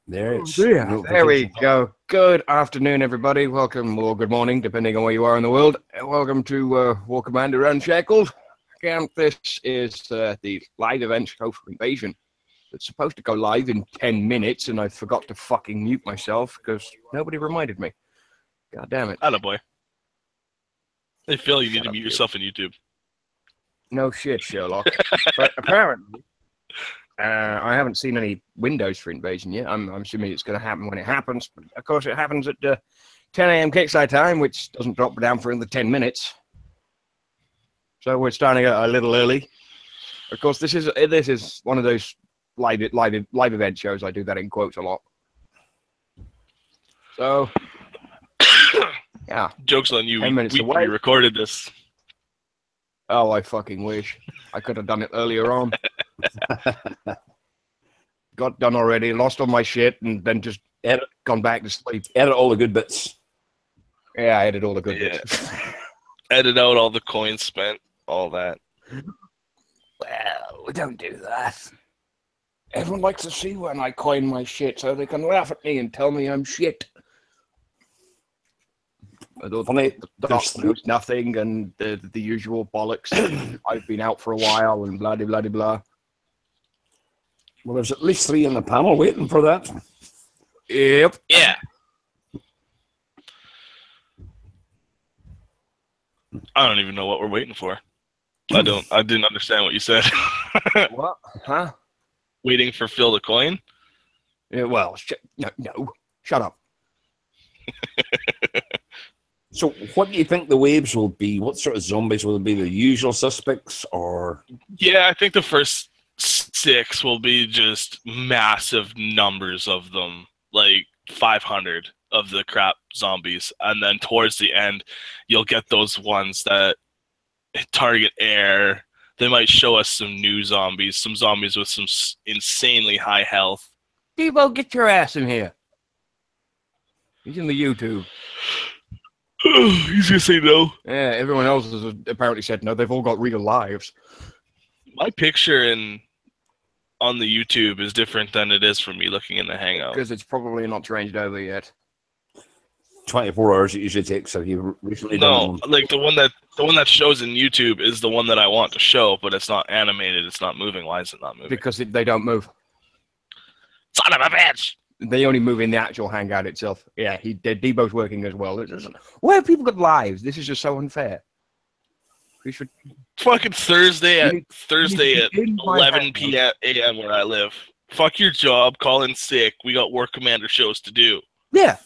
There it's There we go. Good afternoon, everybody. Welcome, or good morning, depending on where you are in the world. Welcome to War Commander Unshackled. Again, this is the live event show for Invasion. It's supposed to go live in 10 minutes, and I forgot to fucking mute myself because nobody reminded me. God damn it. Attaboy. I feel you need to mute yourself on YouTube. No shit, Sherlock. But apparently, I haven't seen any windows for Invasion yet. I'm assuming it's going to happen when it happens. But of course, it happens at 10 a.m. kickside time, which doesn't drop down for another 10 minutes. So we're starting a little early. Of course, this is one of those live event shows. I do that in quotes a lot. So, yeah. Joke's on you. 10 minutes we away. recorded this. Oh, I fucking wish. I could have done it earlier on. Got done already, lost all my shit, and then just gone back to sleep. edit all the good bits. Yeah, I edited all the good bits. Edit out all the coins spent, all that. Well, we don't do that. Everyone likes to see when I coin my shit so they can laugh at me and tell me I'm shit. Funny, Doc knows nothing and the usual bollocks. I've been out for a while and blah, blah, blah, blah. Well, there's at least 3 in the panel waiting for that. Yep. Yeah. I don't even know what we're waiting for. I didn't understand what you said. What? Huh? Waiting for Phil to coin? Yeah, well, no. Shut up. So what do you think the waves will be? What sort of zombies will it be? The usual suspects or? Yeah, I think the first 6 will be just massive numbers of them, like 500 of the crap zombies. And then towards the end, you'll get those ones that target air. They might show us some new zombies, some zombies with some insanely high health. Debo, get your ass in here. He's in the YouTube. He's gonna say no. Yeah, everyone else has apparently said no. They've all got real lives. My picture on the YouTube is different than it is from me looking in the Hangout. Because it's probably not changed over yet. 24 hours it usually takes. Have you recently No, done one? like the one that shows in YouTube is the one that I want to show, but it's not animated. It's not moving. Why is it not moving? Because they don't move. Son of a bitch! They only move in the actual Hangout itself. Yeah, Debo's working as well. Why have people got lives? This is just so unfair. We should Fucking Thursday at you need to 11 p.m. where I live. Fuck your job. Call in sick. We got War Commander shows to do. Yeah.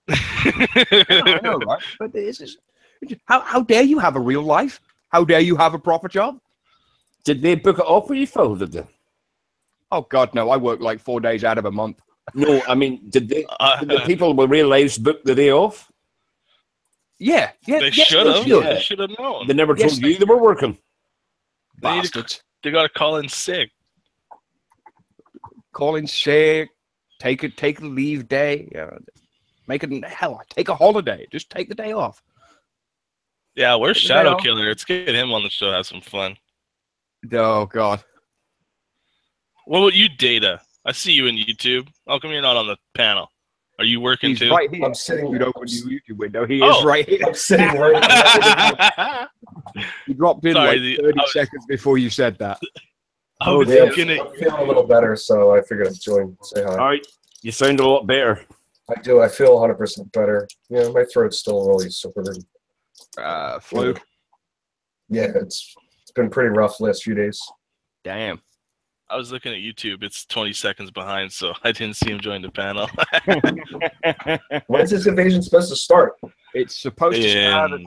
I know, right? But this is how dare you have a real life? How dare you have a proper job? Did they book it off for you, Phil? Did they? Oh God, no! I work like 4 days out of a month. No, I mean, did the people with real lives book the day off? Yeah. They should have. They should have known. They never told you they were working. Bastards. They got to call in sick. Call in sick. Take a leave day. Make it take a holiday. Just take the day off. Yeah, where's Shadow Killer? Let's get him on the show. Have some fun. Oh God. What about you, Data? I see you in YouTube. How come you're not on the panel? Are you working too? Right here. I'm sitting. You open your YouTube window. He is right here. I'm sitting right. You dropped in Sorry, 30 seconds before you said that. I was Yeah, thinking I'm feeling a little better, so I figured I'd join. Say hi. All right, you sound a lot better. I do. I feel 100% better. Yeah, my throat's still really sore. Flu. Yeah, it's been pretty rough last few days. Damn. I was looking at YouTube. It's 20 seconds behind, so I didn't see him join the panel. When's this invasion supposed to start? It's supposed to start at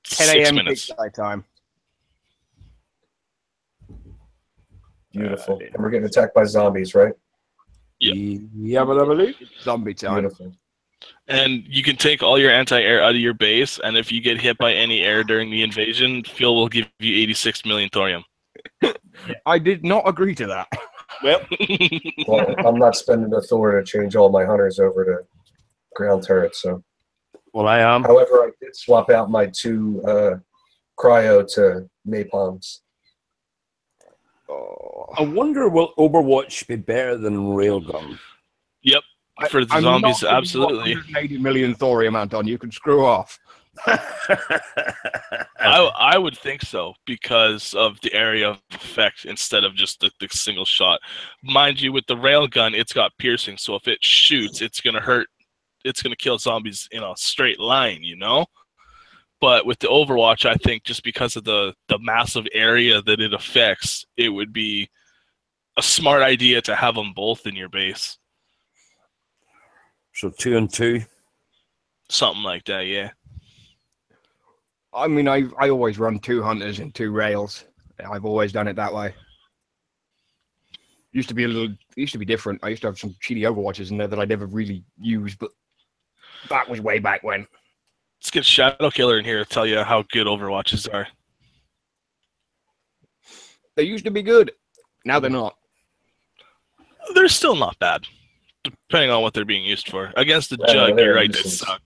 10 a.m. kickside time. Beautiful. And we're getting attacked by zombies, right? Yeah, but I believe Zombie time. Beautiful. And you can take all your anti-air out of your base, and if you get hit by any air during the invasion, Phil will give you 86 million thorium. I did not agree to that. Well, Well, I'm not spending the Thor to change all my hunters over to ground turrets. So, well, I am. however, I did swap out my 2 cryo to napalms. Oh. I wonder will Overwatch be better than Railgun? Yep. For the I'm zombies, not giving you absolutely. 180 million thorium, Anton. You can screw off. I would think so because of the area of effect instead of just the single shot. Mind you, with the railgun, it's got piercing, so if it shoots, it's gonna hurt. It's gonna kill zombies in a straight line, you know. But with the Overwatch, I think just because of the massive area that it affects, it would be a smart idea to have them both in your base. So 2 and 2. Something like that, yeah. I mean, I always run 2 hunters and 2 rails. I've always done it that way. Used to be different. I used to have some cheaty Overwatches in there that I never really used, but that was way back when. Let's get Shadow Killer in here to tell you how good Overwatches are. They used to be good. Now they're not. They're still not bad, depending on what they're being used for. Against the Jug, they're you're a right, they nuisance. suck.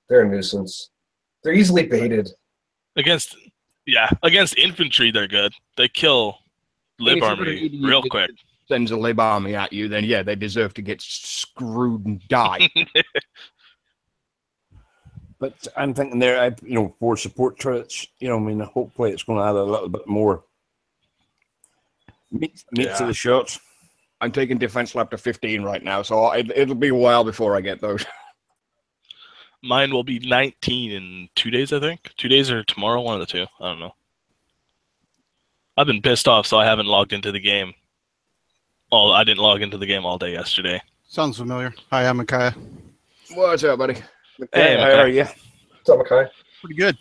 They're a nuisance. They're easily baited. Against infantry, they're good. They kill lib army real quick. Sends a lib army at you, then yeah, they deserve to get screwed and die. But I'm thinking there, for support turrets, I mean, hopefully it's going to add a little bit more meat to the shot. I'm taking defense lap to 15 right now, so it'll be a while before I get those. Mine will be 19 in 2 days, I think. 2 days or tomorrow, one of the two. I don't know. I've been pissed off, so I haven't logged into the game. Oh, I didn't log into the game all day yesterday. Sounds familiar. Hi, I'm Micaiah. What's up, buddy? Hey, how are you? What's up, Makai? Pretty good.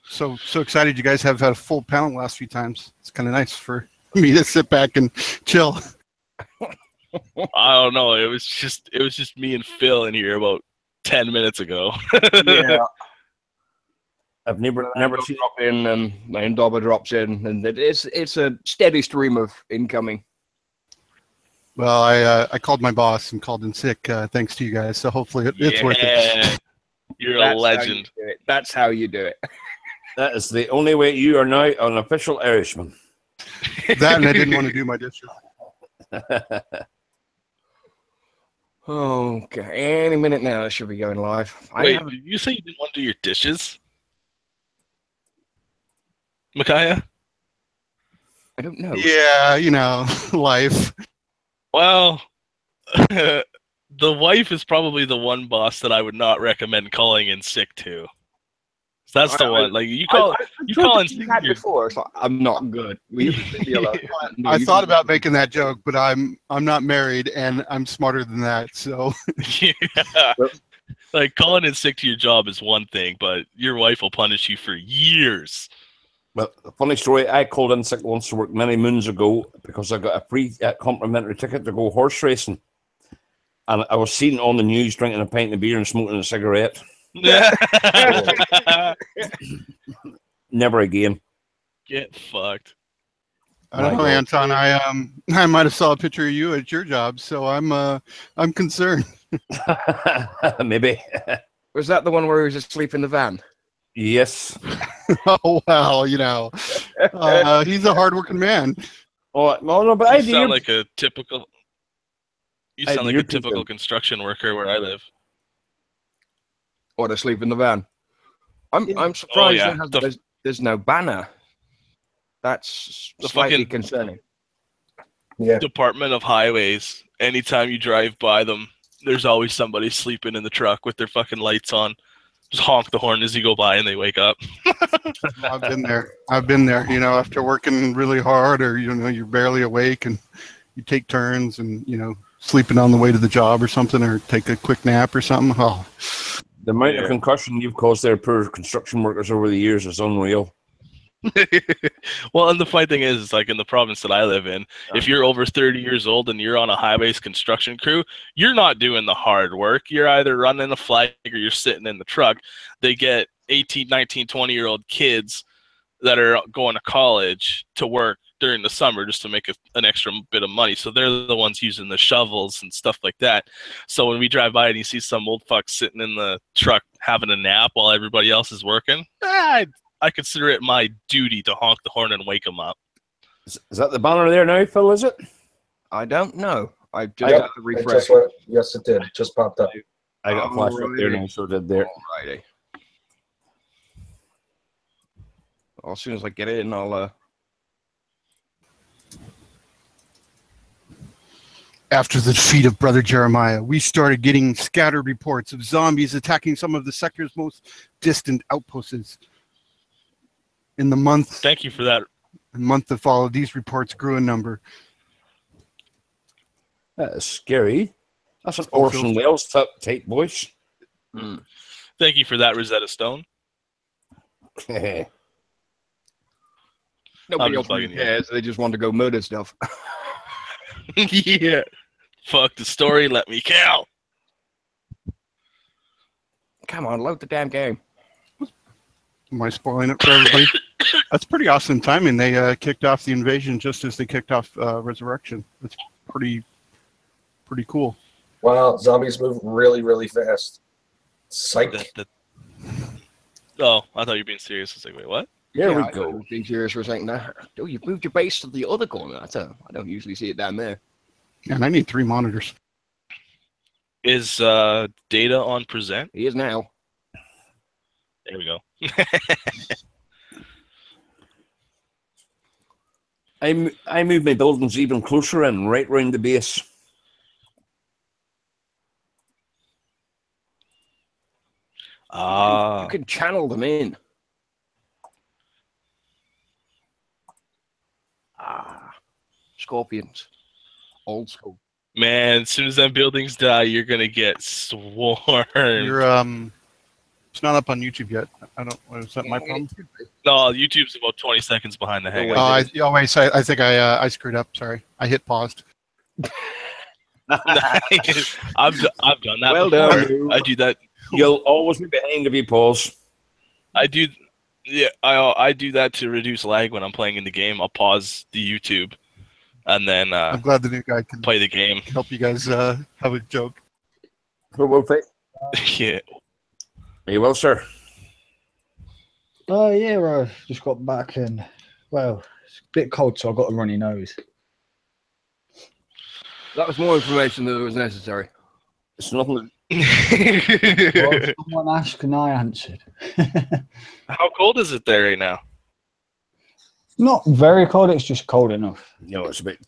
So excited you guys have had a full panel the last few times. It's kind of nice for me to sit back and chill. I don't know. It was just me and Phil in here about 10 minutes ago. Yeah. I've never seen drop in, and then Dobber drops in, and it's a steady stream of incoming. Well, I called my boss and called in sick thanks to you guys, so hopefully it's worth it. You're That's a legend. That's how you do it. that is the only way. You are now an official Irishman. That and I didn't want to do my dishes. Okay, any minute now, I should be going live. Wait, did you say you didn't want to do your dishes? Micaiah? I don't know. Yeah, life. Well, the wife is probably the one boss that I would not recommend calling in sick to. So that's the one. Like you call in sick before. So I'm not good. I thought about making that joke, but I'm not married and I'm smarter than that. So yeah. Like calling in sick to your job is one thing, but your wife will punish you for years. Well, a funny story. I called in sick once to work many moons ago because I got a free complimentary ticket to go horse racing, and I was seen on the news drinking a pint of beer and smoking a cigarette. Never again. Get fucked. I don't know, Anton. I might have saw a picture of you at your job, so I'm concerned. Maybe. Was that the one where he was asleep in the van? Yes. Oh well, he's a hardworking man. Oh no, but you sound like a typical. You sound like a typical construction worker where I live. Or to sleep in the van. I'm surprised there's no banner. That's the slightly fucking concerning. Yeah. Department of Highways. Anytime you drive by them, there's always somebody sleeping in the truck with their fucking lights on. Just honk the horn as you go by and they wake up. I've been there. After working really hard, or you're barely awake, and you take turns, and sleeping on the way to the job or something, or take a quick nap or something. Oh, the amount of concussion you've caused there, poor construction workers over the years, is unreal. Well, and the funny thing is like in the province that I live in, if you're over 30 years old and you're on a highways construction crew, you're not doing the hard work. You're either running a flag or you're sitting in the truck. They get 18, 19, 20-year-old kids that are going to college to work during the summer just to make an extra bit of money. So they're the ones using the shovels and stuff like that. So when we drive by and you see some old fuck sitting in the truck having a nap while everybody else is working, I consider it my duty to honk the horn and wake them up. Is that the banner there now, Phil, is it? I don't know. I just Yep, got to it refresh. just went. Yes, it did. Just popped up. I got a flash up there now, so did there. Alrighty. Well, as soon as I get in, I'll. After the defeat of Brother Jeremiah, we started getting scattered reports of zombies attacking some of the sector's most distant outposts. In the Thank you for that. month that followed, these reports grew in number. That is scary. That's an Orson Welles type voice. Thank you for that, Rosetta Stone. Nobody I'm else just really bugging you. cares. They just want to go murder stuff. Yeah. Fuck the story. Let me kill. Come on, load the damn game. Am I spoiling it for everybody? That's pretty awesome timing. They kicked off the invasion just as they kicked off Resurrection. That's pretty cool. Wow, zombies move really, really fast. Psych. Oh, I thought you were being serious. I was like, wait, what? There we I go. was being serious for a second there. Oh, you've moved your base to the other corner. I don't usually see it down there. And I need 3 monitors. Is data on present? He is now. There we go. I moved my buildings even closer and right round the base. You can channel them in. Scorpions. Old school. Man, as soon as them buildings die, you're gonna get swarmed. You're it's not up on YouTube yet. I don't. Is that my problem? No, YouTube's about 20 seconds behind the wait. hangout. I think I screwed up. Sorry, I hit paused. I've done that Well before. done. I do that. You'll always be behind if you pause. I do. Yeah, I do that to reduce lag when I'm playing in the game. I'll pause the YouTube, and then I'm glad the new guy can play the game. help you guys have a joke. Yeah. You will, sir. Yeah, I just got back and, well, it's a bit cold, so I've got a runny nose. That was more information than was necessary. It's nothing. Well, someone asked and I answered. How cold is it there right now? Not very cold, it's just cold enough. You know, it's about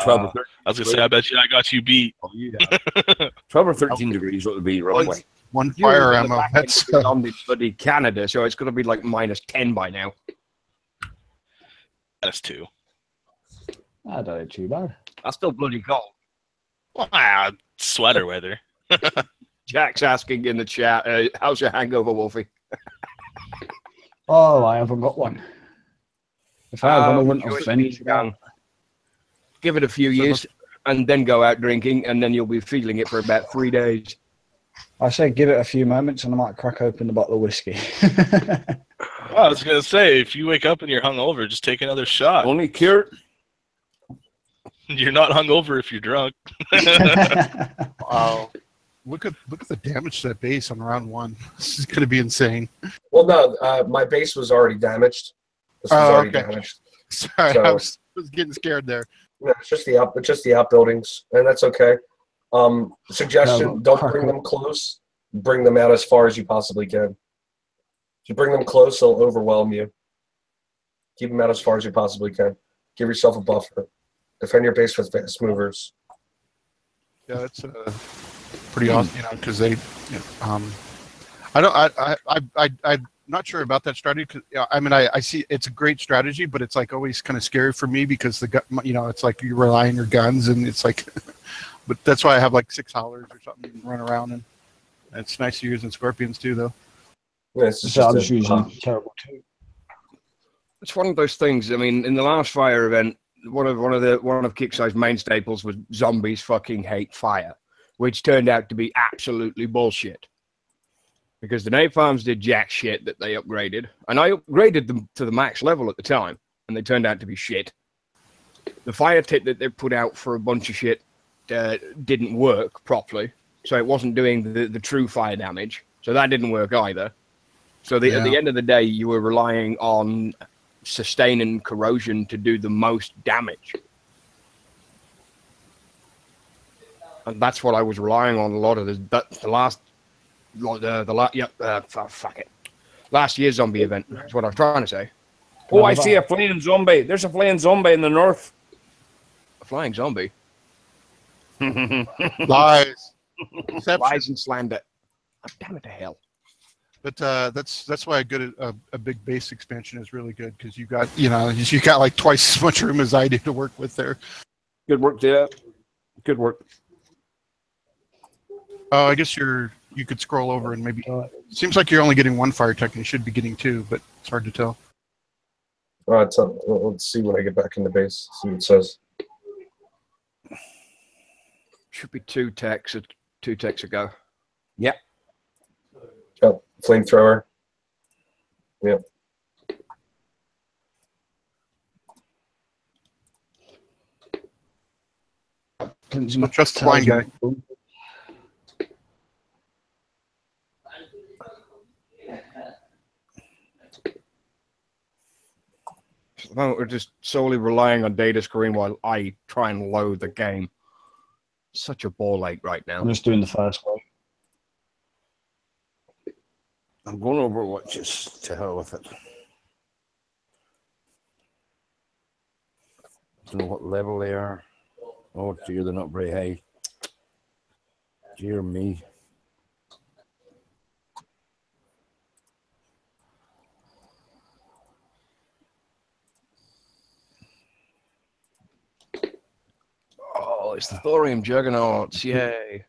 12 or 13. I was gonna say, I bet you I got you beat. 12 or 13 degrees, what would be roughly. One fire ammo. That's on the bloody Canada, so it's going to be like -10 by now. That's 2. I don't know too bad. That's still bloody cold. Wow, sweater weather. Jack's asking in the chat, how's your hangover, Wolfie? Oh, I haven't got one. If I had one, I wouldn't have finished. Give it a few years and then go out drinking, and then you'll be feeling it for about 3 days. I say give it a few moments and I might crack open the bottle of whiskey. Well, I was gonna say, if you wake up and you're hungover, just take another shot. Only cure. You're not hungover if you're drunk. wow. Look at the damage to that base on round 1. This is gonna be insane. Well, no, my base was already damaged. This was already damaged. Sorry, So- I was getting scared there. No, it's just the outbuildings, and that's okay. Suggestion: don't bring them close. Bring them out as far as you possibly can. If you bring them close, they'll overwhelm you. Keep them out as far as you possibly can. Give yourself a buffer. Defend your base with fast movers. Yeah, that's pretty awesome, you know, because they, I'm not sure about that strategy. Cause, I mean, I see it's a great strategy, but it's like always kind of scary for me because it's like you rely on your guns and it's like, but that's why I have like 6 howlers or something and run around, and it's nice to use in Scorpions too, though. Yeah, it's just I'm just using terrible too. It's one of those things. I mean, in the last fire event, one of Kickstar's main staples was zombies fucking hate fire, which turned out to be absolutely bullshit. Because the napalms did jack shit that they upgraded, and I upgraded them to the max level at the time, and they turned out to be shit. The fire tip that they put out for a bunch of shit didn't work properly, so it wasn't doing the true fire damage, so that didn't work either. So at the end of the day, you were relying on sustaining corrosion to do the most damage. And that's what I was relying on a lot of fuck it. Last year's zombie event is what I was trying to say. Oh, I see a flying zombie. There's a flying zombie in the north. A flying zombie. Lies. Lies and slander. Oh, damn it to hell. But that's why a big base expansion is really good, because you got like twice as much room as I do to work with there. Good work, Dad. Good work. Oh, I guess you could scroll over and maybe. Seems like you're only getting one fire tech, and you should be getting two, but it's hard to tell. All right, so let's see when I get back in the base. See what it says. Should be two techs ago. Yep. Oh, flamethrower. Yep. Not just the blind guy. At the moment, we're just solely relying on data screen while I try and load the game. Such a ball ache right now. I'm just doing the first one. I'm going over what just to hell with it. Don't know what level they are. Oh dear, they're not very high. Dear me. Oh, it's the thorium juggernauts! Yay!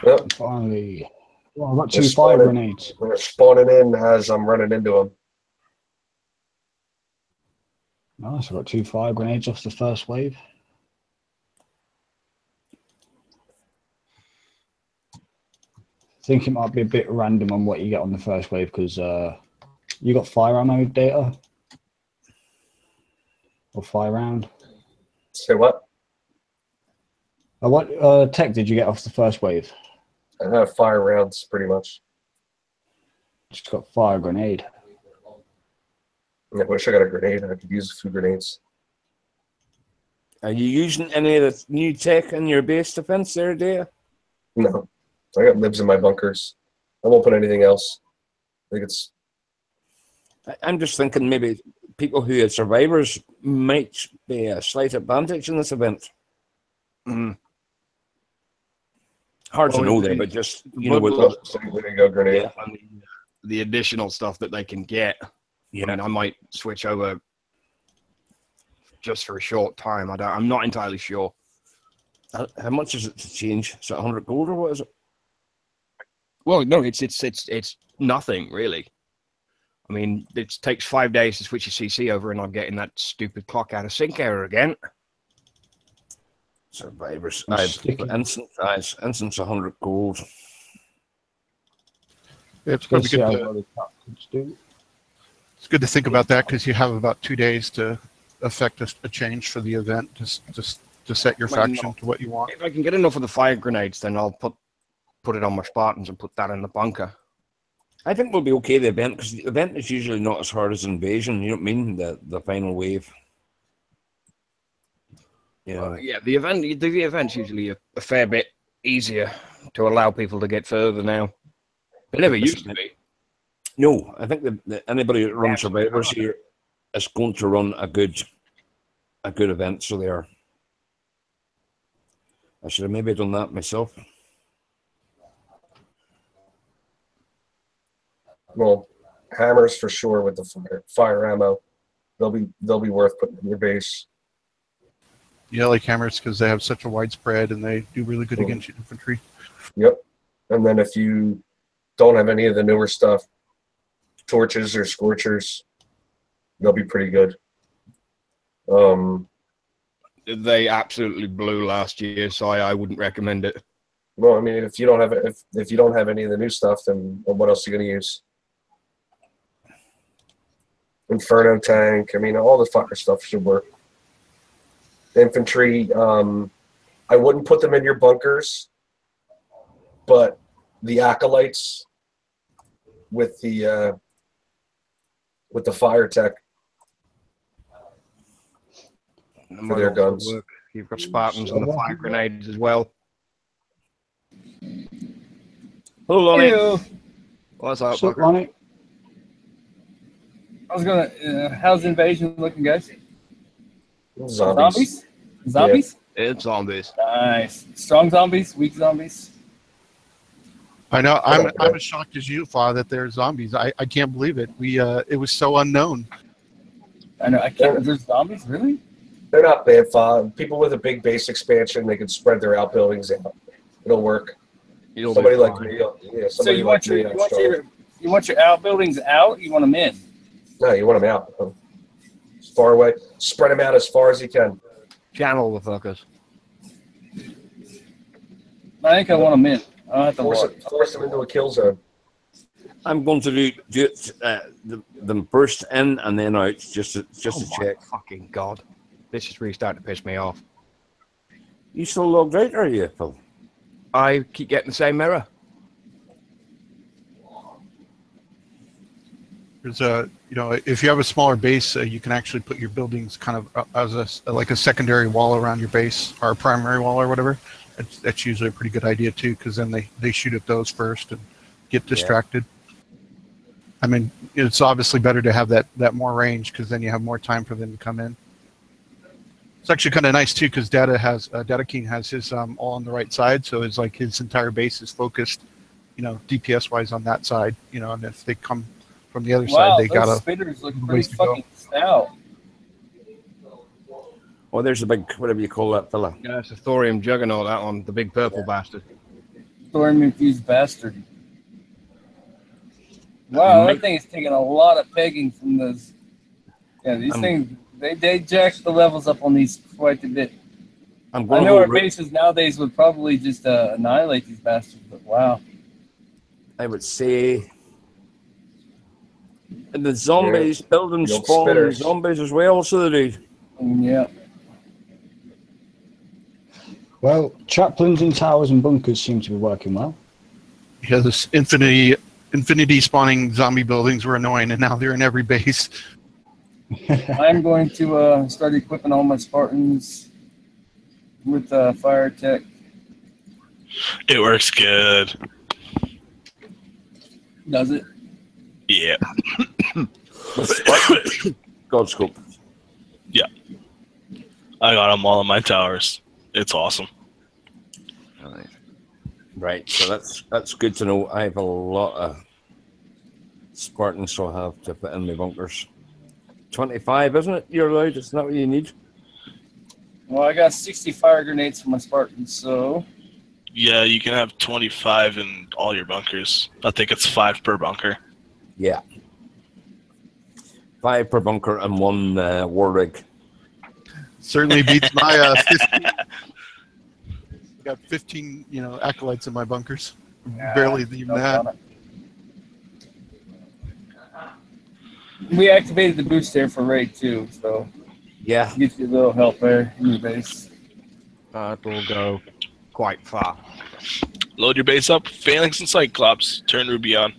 Yep. Finally. Well, I've got They're 2 fire spawning. grenades. They're spawning in as I'm running into them. Nice, I've got 2 fire grenades off the first wave. I think it might be a bit random on what you get on the first wave, because you got fire ammo data? Or fire round? Say what? What tech did you get off the first wave? I have fire rounds, pretty much. Just got fire grenade. I wish I got a grenade. I could use a few grenades. Are you using any of the new tech in your base defense there, Dave? No. I got libs in my bunkers. I won't put anything else. I think it's... I'm just thinking maybe people who are survivors might be a slight advantage in this event. Mm. Hard to know there, but just, you know, with There you go, grenade. yeah. And the additional stuff that they can get. Yeah. I mean, I might switch over just for a short time. I'm not entirely sure. How much is it to change? Is it 100 gold or what is it? Well, no, it's nothing really. I mean, it takes 5 days to switch your CC over, and I'm getting that stupid clock out of sync error again. Survivors. Instance 100 gold. Yeah, it's probably See how good. well the tactics do. It's good to think about that, because you have about 2 days to affect a change for the event, just to set your faction to what you want. If I can get enough of the fire grenades, then I'll put it on my Spartans and put that in the bunker. I think we'll be okay the event, because the event is usually not as hard as Invasion. You know what I mean? The final wave. Yeah. Yeah, the event's usually a fair bit easier to allow people to get further now. It never used to be. No, I think that anybody that runs Survivors here is going to run a good event. So they are. I should have maybe done that myself. Well, hammers for sure with the fire ammo. They'll be worth putting in your base. Yeah, like hammers, because they have such a widespread and they do really good against your infantry. Yep. And then if you don't have any of the newer stuff, torches or scorchers, they'll be pretty good. They absolutely blew last year, so I wouldn't recommend it. Well, I mean, if you don't have any of the new stuff, then what else are you going to use? Inferno tank. I mean, all the fire stuff should work. Infantry. I wouldn't put them in your bunkers, but the acolytes with the fire tech for their guns. You've got Spartans and the fire grenades as well. Hello, Lonnie. Ew. What's up, So, Booker? Lonnie, I was gonna. How's invasion looking, guys? Zombies. Zombies. It's zombies. Nice. Strong zombies. Weak zombies. I know. I'm as shocked as you, Fa, that they're zombies. I can't believe it. It was so unknown. I know. I can't. There's zombies, really? They're not bad. People with a big base expansion, they can spread their outbuildings out. It'll work. Somebody like me. Yeah, So somebody you like want your me. I'm strong. you want your outbuildings out? You want them in? No, you want them out. As far away. Spread them out as far as you can. Channel the fuckers. I think I want them in. I'll have to Force them into a kill zone. I'm going to do it, them first in and then out, just to check. Fucking God. This is really starting to piss me off. You still logged out, are you, Phil? I keep getting the same error. There's if you have a smaller base, you can actually put your buildings kind of as like a secondary wall around your base or a primary wall or whatever. That's usually a pretty good idea too, because then they shoot at those first and get distracted. I mean, it's obviously better to have that more range, because then you have more time for them to come in. It's actually kind of nice too, because Data King has his all on the right side, so it's like his entire base is focused, DPS wise on that side, and if they come from the other side, they got those a spitters look ways pretty to go. fucking stout. Oh, there's a big, whatever you call that fella. Yeah, it's a thorium juggernaut, that one, the big purple bastard. Thorium infused bastard. Wow, that thing is taking a lot of pegging from those. Yeah, these things, they jack the levels up on these quite a bit. I know our bases nowadays would probably just annihilate these bastards, but wow. I would say, and the zombies building spawn zombies as well, so they do. Yeah. well, chaplains in towers and bunkers seem to be working well. Yeah, this infinity spawning zombie buildings were annoying, and now they're in every base. I'm going to start equipping all my Spartans with fire tech. It works good. Does it? Yeah. Godscope. Yeah. I got them all in my towers. It's awesome. Right, so that's good to know. I have a lot of Spartans, so I have to put in my bunkers. 25, isn't it? You're allowed. It's not what you need. Well, I got 60 fire grenades for my Spartans, so. Yeah, you can have 25 in all your bunkers. I think it's 5 per bunker. Yeah. 5 per bunker and 1 war rig. Certainly beats my 15. I got 15, acolytes in my bunkers. Barely even that. We activated the boost there for raid too, so Yeah. gives you a little help there in your base. That will go quite far. Load your base up. Phalanx and Cyclops. Turn Ruby on.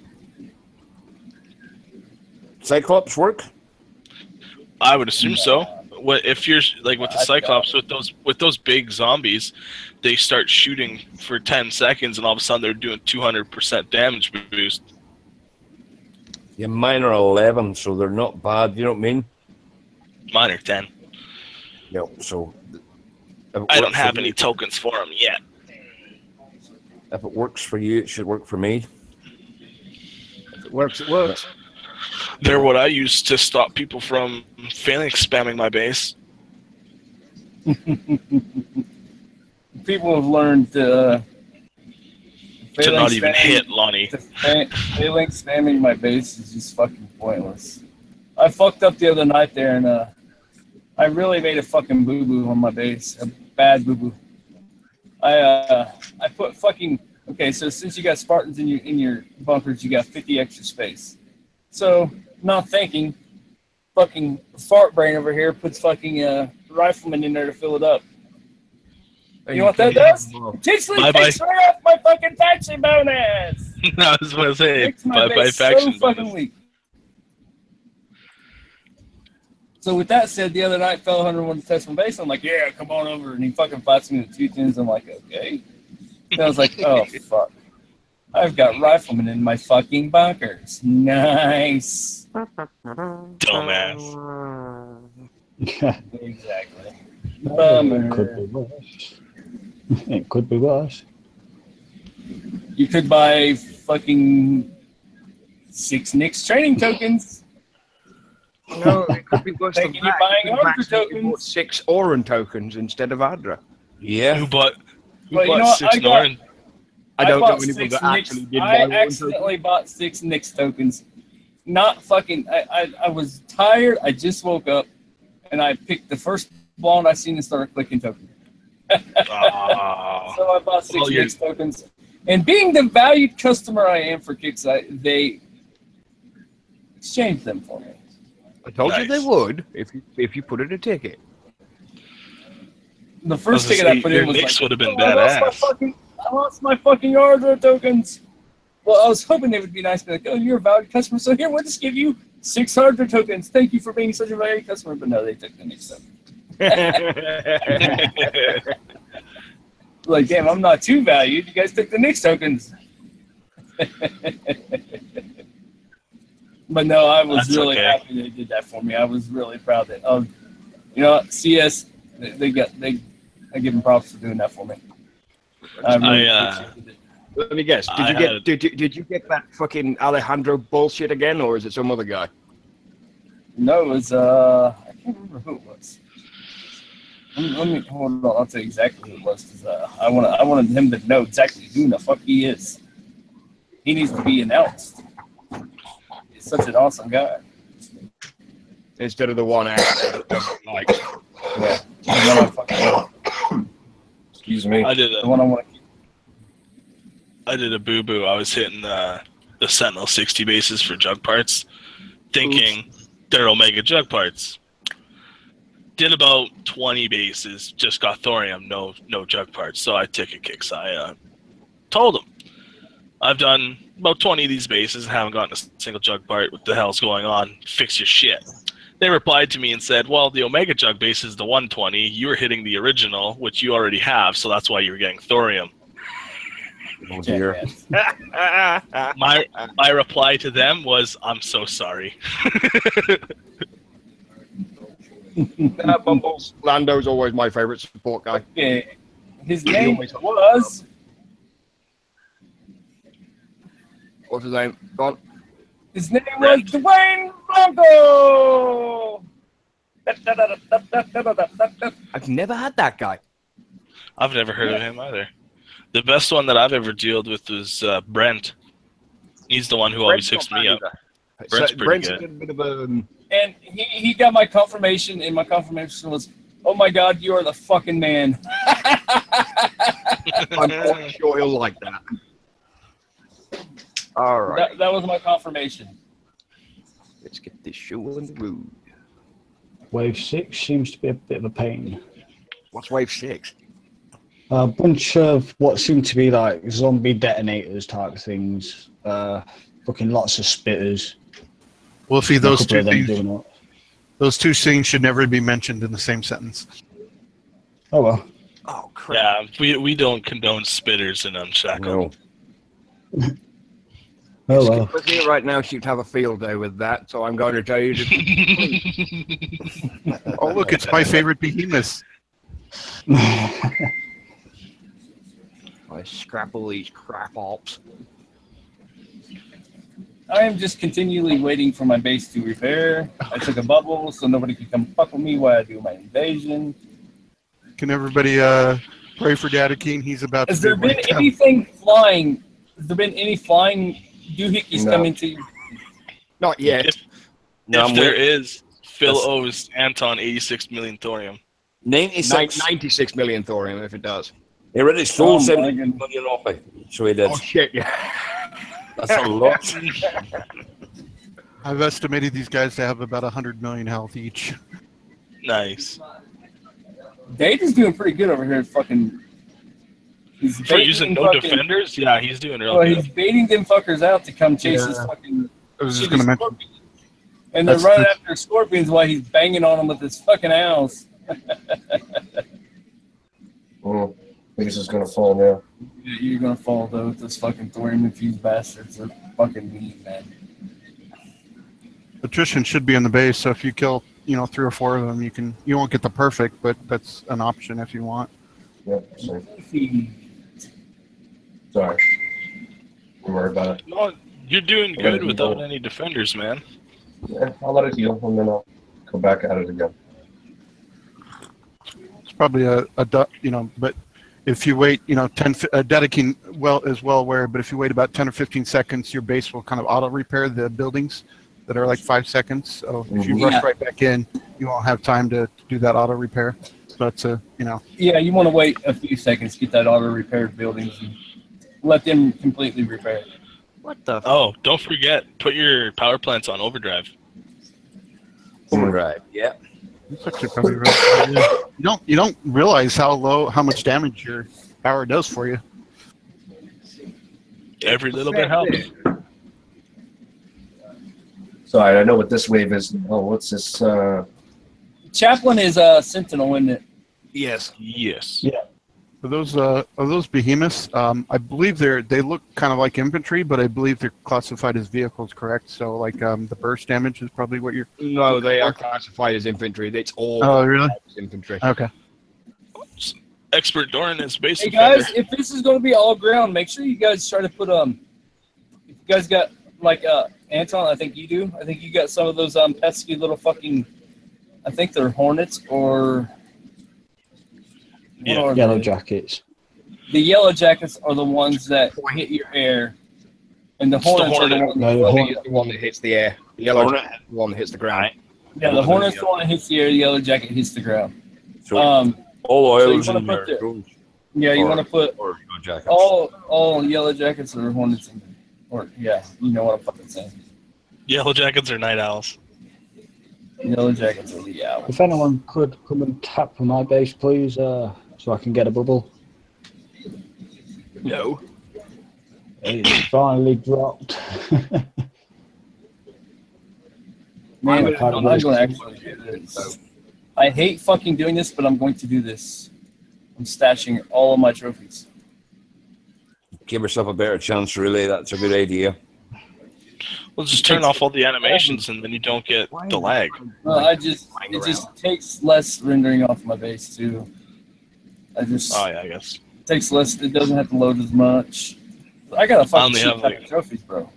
Cyclops work? I would assume so. What if you're like with the Cyclops with those big zombies, they start shooting for 10 seconds and all of a sudden they're doing 200% damage boost. Yeah, mine are 11, so they're not bad. You know what I mean? Mine are 10. Yeah. So. I don't have any tokens for them yet. If it works for you, it should work for me. If it works, it works. They're what I use to stop people from Phalanx spamming my base. People have learned to not even hit Lonnie. Phalanx spamming my base is just fucking pointless. I fucked up the other night there, and I really made a fucking boo-boo on my base. A bad boo-boo. I put fucking... Okay, so since you got Spartans in your bunkers, you got 50 extra space. So, not thinking, fucking fart brain over here puts fucking rifleman in there to fill it up. You know what that does? It takes right off my fucking fancy bonus! I was going to say, Makes my by base faction so fucking bonus. weak. So with that said, the other night, fellow hunter wanted to test my base. I'm like, yeah, come on over. And he fucking fights me with 2 tens. I'm like, okay. And I was like, oh, fuck. I've got riflemen in my fucking bunkers. Nice. Dumbass. Exactly. It Bummer. could be worse. It could be worse. You could buy fucking 6 Nix training tokens. No, it could be worse than Thinking you're that. buying You could Hydra accidentally bought tokens. 6 Oran tokens instead of Hydra. Yeah. Who bought But you know what? 6 Norn? I don't know bought anyone 6 that Nix. actually did I buy Oran accidentally bought 6 Nix tokens. Not fucking. I was tired. I just woke up, and I picked the first blonde I seen and started clicking tokens. Oh. So I bought 6 Well, you're- Nix tokens. And being the valued customer I am for Kicks, they exchanged them for me. I told you Nice. they would if you put in a ticket. The I was first gonna ticket I say, put your in was Knicks like, would have been I badass. lost my fucking Ardra tokens. Well, I was hoping they would be nice, be like, oh, you're a valued customer, so here, we'll just give you 6 Ardra tokens. Thank you for being such a valued customer. But no, they took the Nix tokens. Like, damn, I'm not too valued. You guys took the Nix tokens. But no, I was That's really okay. happy they did that for me. I was really proud that, you know what, CS, I give them props for doing that for me. I really appreciated it. Let me guess. Did you get that fucking Alejandro bullshit again, or is it some other guy? No, it was, I can't remember who it was. Let me hold on. I'll tell you exactly who it was, because I wanted him to know exactly who the fuck he is. He needs to be announced. He's such an awesome guy. Instead of the one actor that nobody likes. Yeah. The one I fucking Excuse me. I did the one I want to keep. I did a boo-boo. I was hitting the Sentinel 60 bases for jug parts, thinking they're Omega jug parts. Did about 20 bases, just got thorium, no jug parts. So I ticket kicks. I told them, I've done about 20 of these bases and haven't gotten a single jug part. What the hell's going on? Fix your shit. They replied to me and said, well, the Omega jug base is the 120. You were hitting the original, which you already have, so that's why you were getting thorium. Oh dear. My reply to them was, I'm so sorry. Bumbles. Lando's always my favorite support guy. Okay. His name was. What's his name? Go on. His name was Dwayne Blanco. I've never had that guy. I've never heard of him either. The best one that I've ever dealt with was Brent. He's the one who always hooks me up. Brent's pretty good. A bit of a, And he got my confirmation, and my confirmation was, oh my God, you are the fucking man. I'm quite sure he'll like that. All right. That was my confirmation. Let's get this show on the road. Wave 6 seems to be a bit of a pain. What's wave 6? A bunch of what seem to be like zombie detonators type things. Fucking lots of spitters. Well, see, A those couple two of them things, doing it. those two things should never be mentioned in the same sentence. Oh well. Oh, crap. Yeah, we don't condone spitters in Unshackled. No. Oh well. With me right now, she'd have a field day with that, so I'm going to tell you to... Oh, look, it's my favorite behemoth. I scrapple these crap ops. I am just continually waiting for my base to repair. I took a bubble so nobody can come fuck with me while I do my invasion. Can everybody pray for Data Keen? He's about Has to there be been wiped out. anything flying? Has there been any flying doohickeys No. coming to you? Not yet. If there waiting. is, Phil owes Anton 86 million thorium. 96. 96 million thorium, if it does. He already stole Oh, my 70 goodness. million off me. So he did. Oh, shit, yeah. That's a lot. I've estimated these guys to have about 100 million health each. Nice. Data's doing pretty good over here. Fucking He's For using no defenders? Yeah, he's doing real good. He's baiting them fuckers out to come chase his fucking. I was just going to mention. And they're running after scorpions while he's banging on them with his fucking owls. Oh, base is gonna fall now. You're gonna fall though with those fucking thorium-infused bastards. They're fucking mean, man. Attrition should be in the base, so if you kill, 3 or 4 of them, you won't get the perfect, but that's an option if you want. Yep. Sorry. Don't worry about it. No, you're doing good without any defenders, man. Yeah, I'll let it heal and then I'll go back at it again. It's probably but if you wait, Dedeking is well aware, but if you wait about 10 or 15 seconds, your base will kind of auto repair the buildings that are like 5 seconds. So if you rush right back in, you won't have time to do that auto repair. So it's Yeah, you want to wait a few seconds, get that auto repaired buildings, and let them completely repair. What the? Oh, don't forget, put your power plants on overdrive. Overdrive, yeah. That's actually probably really good idea. You don't realize how much damage your power does for you. Every little bit helps. Sorry, I know what this wave is. Oh, what's this? Chaplain is Sentinel, isn't it? Yes. Yes. Yeah. Are those behemoths? I believe they look kind of like infantry, but I believe they're classified as vehicles, correct? So like the burst damage is probably what you're. No, they are classified as infantry. It's all. Oh, really? Infantry. Okay. Expert Doran is Hey basically. guys, if this is going to be all ground, make sure you guys try to put If you guys got like Anton, I think you do. I think you got some of those pesky little fucking. I think they're Hornets or. Yeah. Yellow jackets. The yellow jackets are the ones that hit your air, and the Hornets are the one. The one that hits the air. The yellow is the one that hits the ground. Yeah, the Hornet's the one that hits the air. The yellow jacket hits the ground. So all oils so in there. Yeah, you want to put or jackets. all yellow jackets or Hornets in, or yeah, you know what I'm fucking saying. Yellow jackets are night owls. Yellow jackets are the owls. If anyone could come and tap for my base, please, so I can get a bubble. No. It's finally dropped. Man, I'm going to actually do this. I hate fucking doing this, but I'm going to do this. I'm stashing all of my trophies. Give yourself a better chance, really. That's a good idea. Well, just turn off all the animations, and then you don't get the lag. Well, it just takes less rendering off my base too. Oh yeah, I guess. It takes less. It doesn't have to load as much. I got a fucking shit ton of trophies, bro.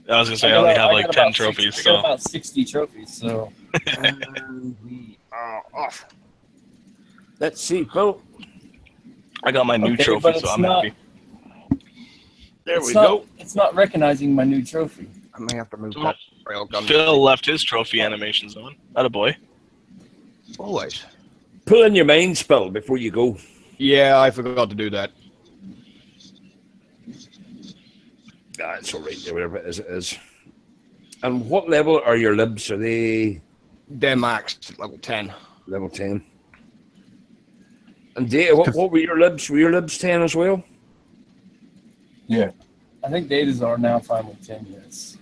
I was gonna say I only have like 10 trophies. I got about 60 trophies, so. And we are off. Let's see, Phil. I got my new trophy, so I'm happy. There we go. It's not recognizing my new trophy. I may have to move that railgun. Phil left his trophy animations on. Attaboy. Always. Pull in your main spell before you go. Yeah, I forgot to do that. It's all right, whatever it is. And what level are your libs? Are they? They're maxed level 10. Level 10. And Data, what were your libs? Were your libs 10 as well? Yeah. I think Data's are now finally 10, yes.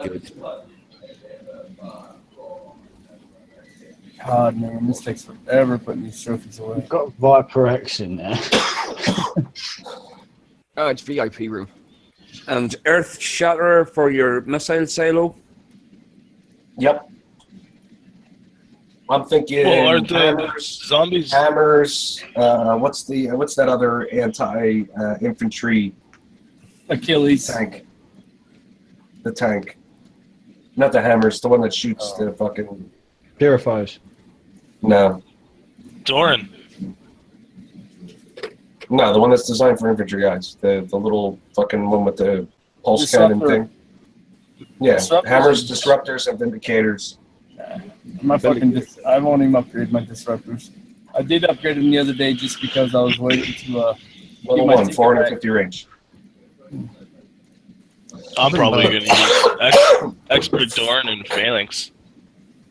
Good. God, man, this takes forever putting these trophies away. I've got Viper X in there. Oh, it's VIP room. And Earth Shatterer for your missile silo? Yep. I'm thinking Well, are the hammers. zombies? Hammers. What's that other anti-infantry Achilles. tank? The tank. Not the hammers. The one that shoots the fucking. Purifiers. No. Doran. No, the one that's designed for infantry guys. The little fucking one with the pulse cannon thing. Yeah. Hammers, disruptors, and vindicators. My fucking I won't even upgrade my disruptors. I did upgrade them the other day just because I was waiting to Level 1, 450 range. I'm probably going to use Expert Doran and Phalanx.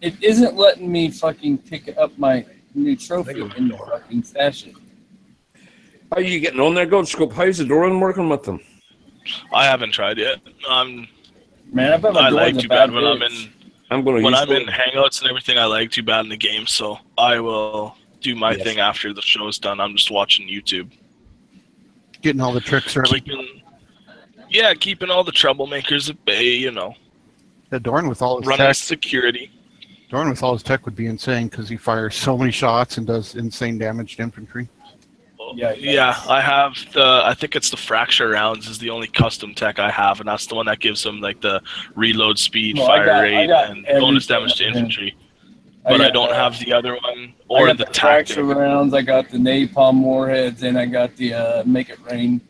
It isn't letting me fucking pick up my new trophy and fucking stash it. How are you getting on there, Goldscope? How's the Doran working with them? I haven't tried yet. Man, I bet my I Doran's like a too bad bad when I'm bitch. in Hangouts and everything. I like too bad in the game, so I will do my thing after the show is done. I'm just watching YouTube, Getting all the tricks early. keeping all the troublemakers at bay. You know, The Dorn with all his running tech. security. Dorn with all his tech would be insane because he fires so many shots and does insane damage to infantry. Yeah, I have I think it's the fracture rounds is the only custom tech I have, and that's the one that gives him like the reload speed, fire rate, and bonus damage to infantry. But I don't have the other one or the tactic. fracture rounds. I got the napalm warheads, and I got the make it rain.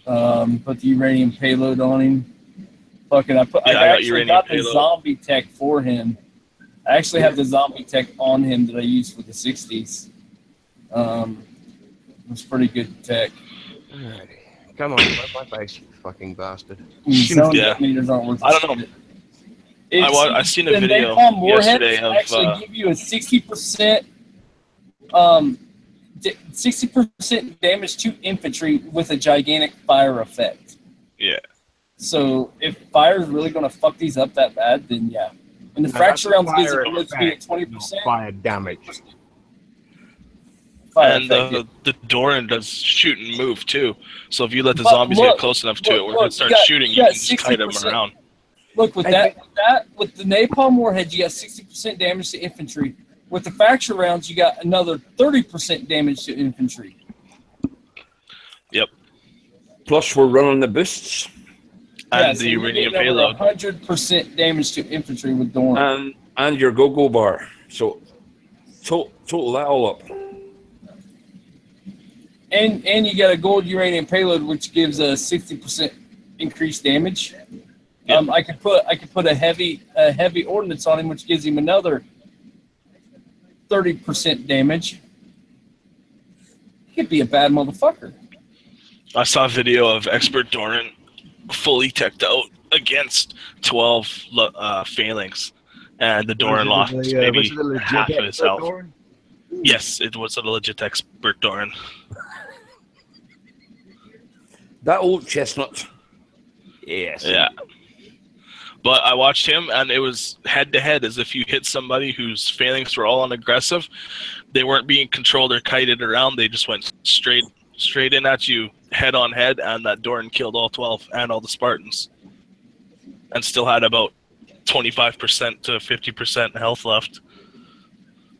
Put the uranium payload on him. Fucking, I got the zombie tech for him. I actually have the zombie tech on him that I used for the 60s. It was pretty good tech. Alrighty. Come on, let my base, you fucking bastard. Meters aren't worth I don't know. I seen a video yesterday of actually give you a 60%, 60% damage to infantry with a gigantic fire effect. Yeah. So if fire is really going to fuck these up that bad, then yeah. And the fracture rounds gives it to be at 20%. Fire damage. And the Doran does shoot and move too. So if you let the zombies get close enough to it where it starts shooting, you can just kite them around. Look, with the napalm warhead, you got 60% damage to infantry. With the fracture rounds, you got another 30% damage to infantry. Yep. Plus, we're running the boosts. And the uranium payload. 100% damage to infantry with Doran. And your go-go bar. So, total that all up. And you got a gold uranium payload, which gives a 60% increased damage. Yep. I could put a heavy ordnance on him, which gives him another 30% damage. He could be a bad motherfucker. I saw a video of Expert Doran fully teched out against 12 phalanx, and the Doran lost maybe half of his health. Yes, it was a legit Expert Doran. That old chestnut. Yes. Yeah. But I watched him, and it was head-to-head, as if you hit somebody whose phalanx were all on aggressive. They weren't being controlled or kited around. They just went straight in at you, head-on-head, and that Doran killed all 12 and all the Spartans. And still had about 25% to 50% health left.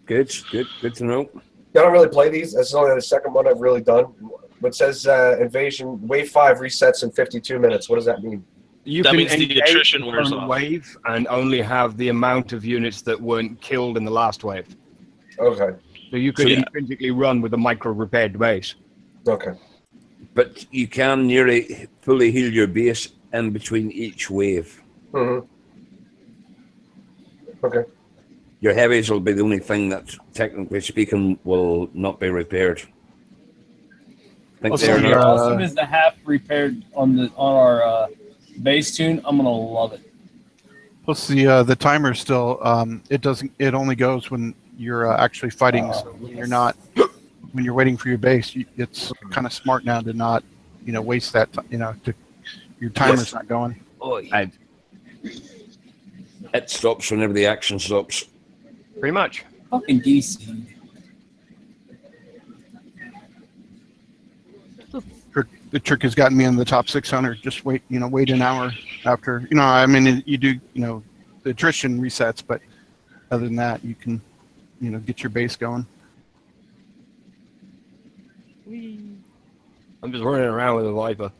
Good to know. I don't really play these. This is only the second one I've really done. It says invasion wave 5 resets in 52 minutes. What does that mean? That means the attrition wears off. Wave and only have the amount of units that weren't killed in the last wave. Okay. So you could intrinsically run with a micro repaired base. Okay. But you can nearly fully heal your base in between each wave. Mm-hmm. Okay. Your heavies will be the only thing that, technically speaking, will not be repaired. As soon as the half repaired on our base tune, I'm gonna love it. Plus the timer still it only goes when you're actually fighting. So when you're not, when you're waiting for your base, it's kind of smart now to not waste that your timer's not going. It stops whenever the action stops. Pretty much. Fucking DC. The trick has gotten me in the top 600. Just wait an hour after. I mean, you do, the attrition resets, but other than that, you can, get your base going. I'm just running around with a Viper.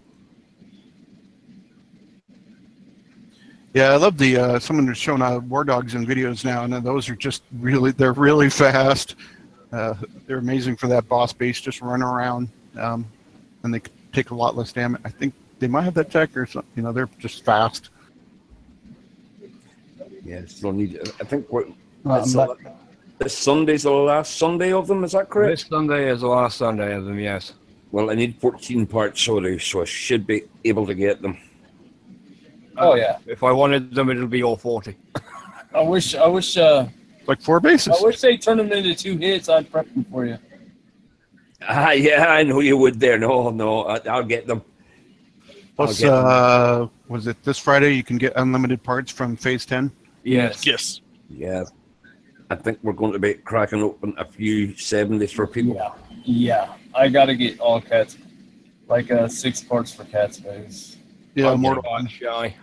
Yeah, I love the someone who's showing war dogs in videos now, and those are just they're really fast. They're amazing for that boss base, just running around, and they take a lot less damage. I think they might have that tech or something. They're just fast. Yeah, still need. I think this Sunday's the last Sunday of them. Is that correct? This Sunday is the last Sunday of them. Yes. Well, I need 14 parts sorry, so I should be able to get them. Oh yeah. If I wanted them, it'll be all 40. I wish. Like 4 bases. I wish they turned them into 2 hits. I'd prep them for you. Yeah, I know you would there. No, I'll get them. Plus, was it this Friday? You can get unlimited parts from Phase 10. Yes. Yes. Yeah. I think we're going to be cracking open a few 70s for people. Yeah. I gotta get all cats, like 6 parts for cat space. Yeah, I'll Mortal get one shy.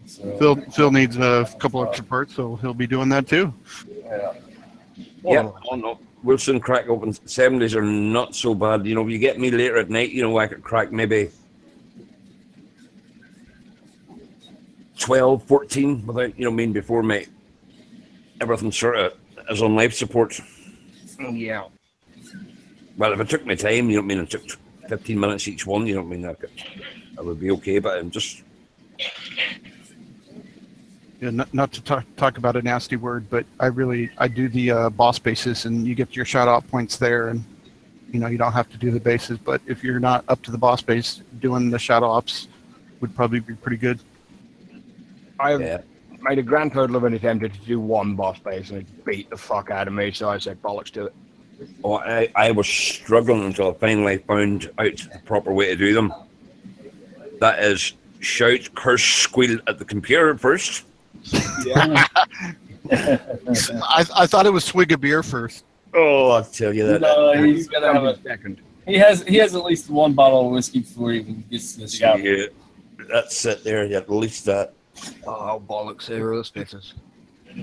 So, Phil needs a couple extra parts, so he'll be doing that too. yeah. Yeah, oh no. We'll soon crack open. 70s are not so bad. You know, if you get me later at night, you know, I could crack maybe 12, 14 without, you know, mean before me. Everything sort of is on life support. Yeah. Well, if it took me time, you know what I mean, it took 15 minutes each one, you know what I mean, I would be okay, but I'm just... Yeah, not to talk about a nasty word, but I do the boss bases, and you get your shout out points there, and you know you don't have to do the bases. But if you're not up to the boss base, doing the shadow ops would probably be pretty good. I've made a grand total of an attempt to do one boss base, and it beat the fuck out of me. So I said bollocks to it. Oh, I was struggling until I finally found out the proper way to do them. That is shout, curse, squeal at the computer first. Yeah. I thought it was swig a beer first. Oh, I'll tell you that. No, he's gonna have a second. He has at least 1 bottle of whiskey before he even gets to the shower. Yeah, that's it there. Yeah, at least that. Oh bollocks! They were those bitches.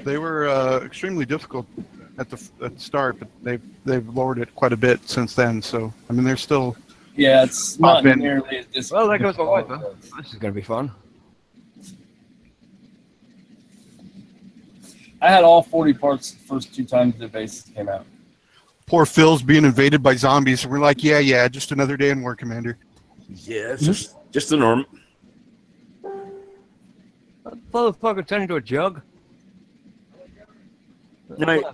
They were extremely difficult at the start, but they've lowered it quite a bit since then. So I mean, they're still. Yeah, it's not nearly as difficult. Well, that goes the way, though. This is gonna be fun. I had all 40 parts the first 2 times the base came out. Poor Phil's being invaded by zombies, and we're like, yeah, just another day in war, Commander. Yeah, it's just the norm. That motherfucker turned into a jug. Now,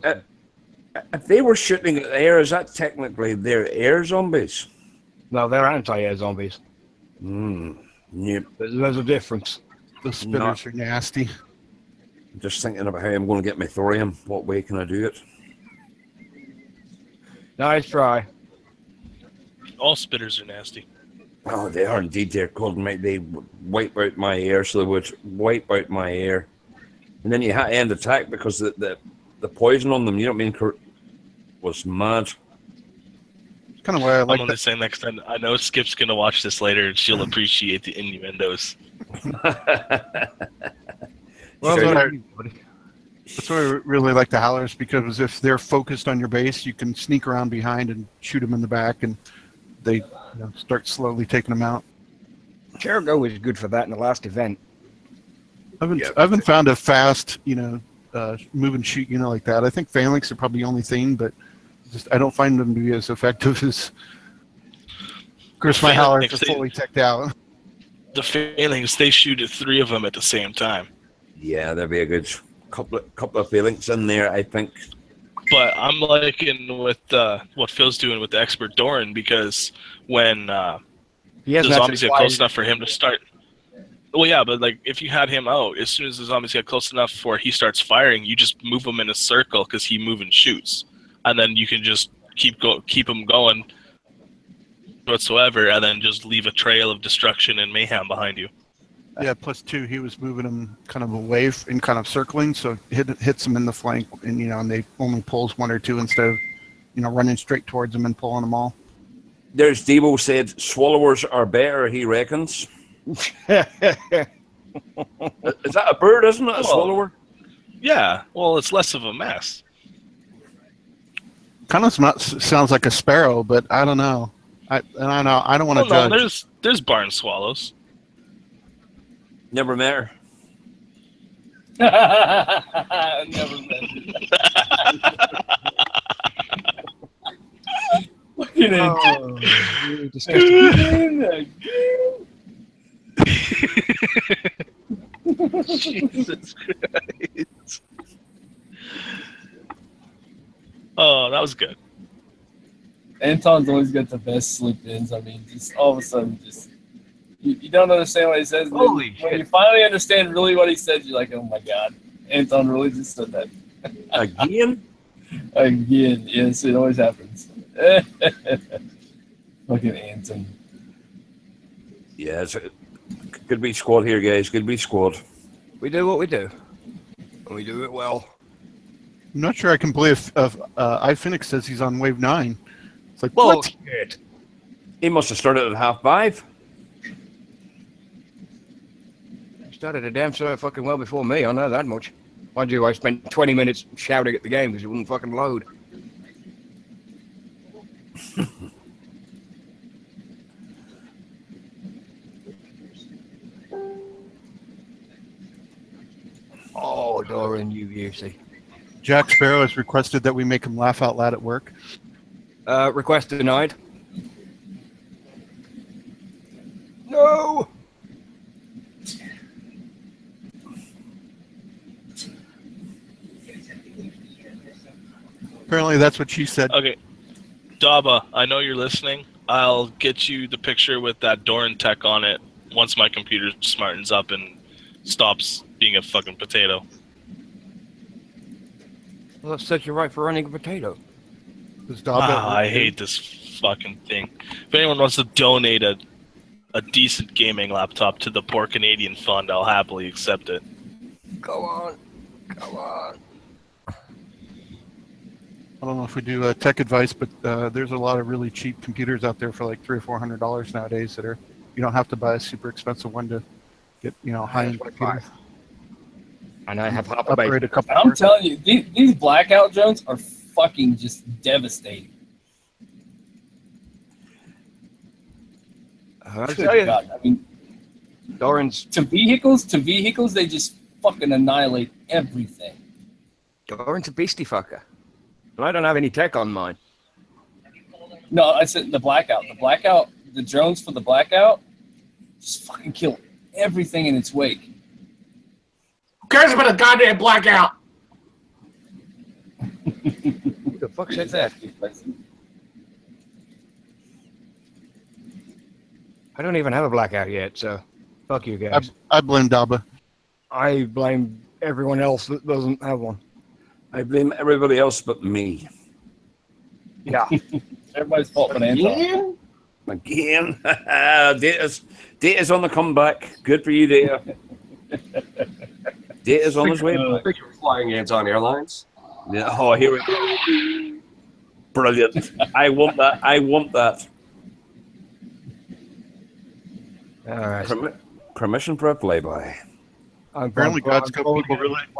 if they were shooting at air, is that technically their air zombies? No, they're anti-air zombies. Yep. There's a difference. The spitters are nasty. I'm just thinking about how I'm going to get my thorium. What way can I do it? Nice try. All spitters are nasty. Oh, they are indeed. They're cold. They wipe out my air, so they would wipe out my air. And then you had to end attack because the poison on them, you know what I mean, Kurt, was mad. Kind of why I like I'm only saying next time. I know Skip's going to watch this later, and she'll appreciate the innuendos. Well, that's why I really like the Howlers, because if they're focused on your base, you can sneak around behind and shoot them in the back, and they start slowly taking them out. Jericho was good for that in the last event. I haven't found a fast, move and shoot unit like that. I think Phalanx are probably the only thing, but I don't find them to be as effective as. Of course, my Howlers are fully teched out. The Phalanx, they shoot at 3 of them at the same time. Yeah, there'd be a good couple of Phalanx in there, I think. But I'm liking with what Phil's doing with the Expert Doran, because when the zombies get close enough for him to start. Well, yeah, but like if you had him out, as soon as the zombies get close enough for he starts firing, you just move him in a circle because he moves and shoots, and then you can just keep him going whatsoever, and then just leave a trail of destruction and mayhem behind you. Yeah, plus 2, he was moving them kind of away and kind of circling, so hits them in the flank, and and they only pulls 1 or 2 instead of running straight towards them and pulling them all. There's Debo said swallowers are better, he reckons. Is that a bird, isn't it? A swallower? Yeah, well, it's less of a mess. Kind of sounds like a sparrow, but I don't know. I don't want to judge. No, there's barn swallows. Never met her. Never met Look at Jesus Christ. Oh, that was good. Anton's always got the best sleep-ins. I mean, just all of a sudden, you don't understand what he says. Holy shit. When you finally understand really what he said, you're like, oh my god, Anton really just said that. Again? Again, yes, it always happens. Fucking Anton. Yeah, it's a good beat squad here, guys. Good beat squad. We do what we do. And we do it well. I'm not sure I can believe iPhoenix says he's on wave 9. It's like, Well, what? shit. He must have started at 5:30. Started a damn sight fucking well before me, I know that much. Mind you, I spent 20 minutes shouting at the game because it wouldn't fucking load. Oh, Doran, you see. Jack Sparrow has requested that we make him laugh out loud at work. Request denied. No! Apparently that's what she said. Okay. Daba, I know you're listening. I'll get you the picture with that Doran tech on it once my computer smartens up and stops being a fucking potato. Well, that set you right for running a potato. I hate this fucking thing. If anyone wants to donate a decent gaming laptop to the Poor Canadian Fund, I'll happily accept it. Go on. Go on. I don't know if we do tech advice, but there's a lot of really cheap computers out there for like $300 or $400 nowadays that are, you don't have to buy a super expensive one to get, high-end computer. And I have half a Upgrade a couple. I'm telling you, these blackout drones are fucking just devastating. I Good tell you, God. I mean, Doran's to vehicles, they just fucking annihilate everything. a beastie fucker. And I don't have any tech on mine. No, I said the blackout. The drones for the blackout just fucking kill everything in its wake. Who cares about a goddamn blackout? Who the fuck said that? I don't even have a blackout yet, so fuck you guys. I blame Daba. I blame everyone else that doesn't have one. I blame everybody else but me. Yeah. Everybody's fault but Anton. Again. Data's on the comeback. Good for you, Data. Data's on his way I back. think you're flying Anton Airlines. Yeah. Oh, here we go. Brilliant. I want that. All right. Permission for a flyby. Apparently, God's got people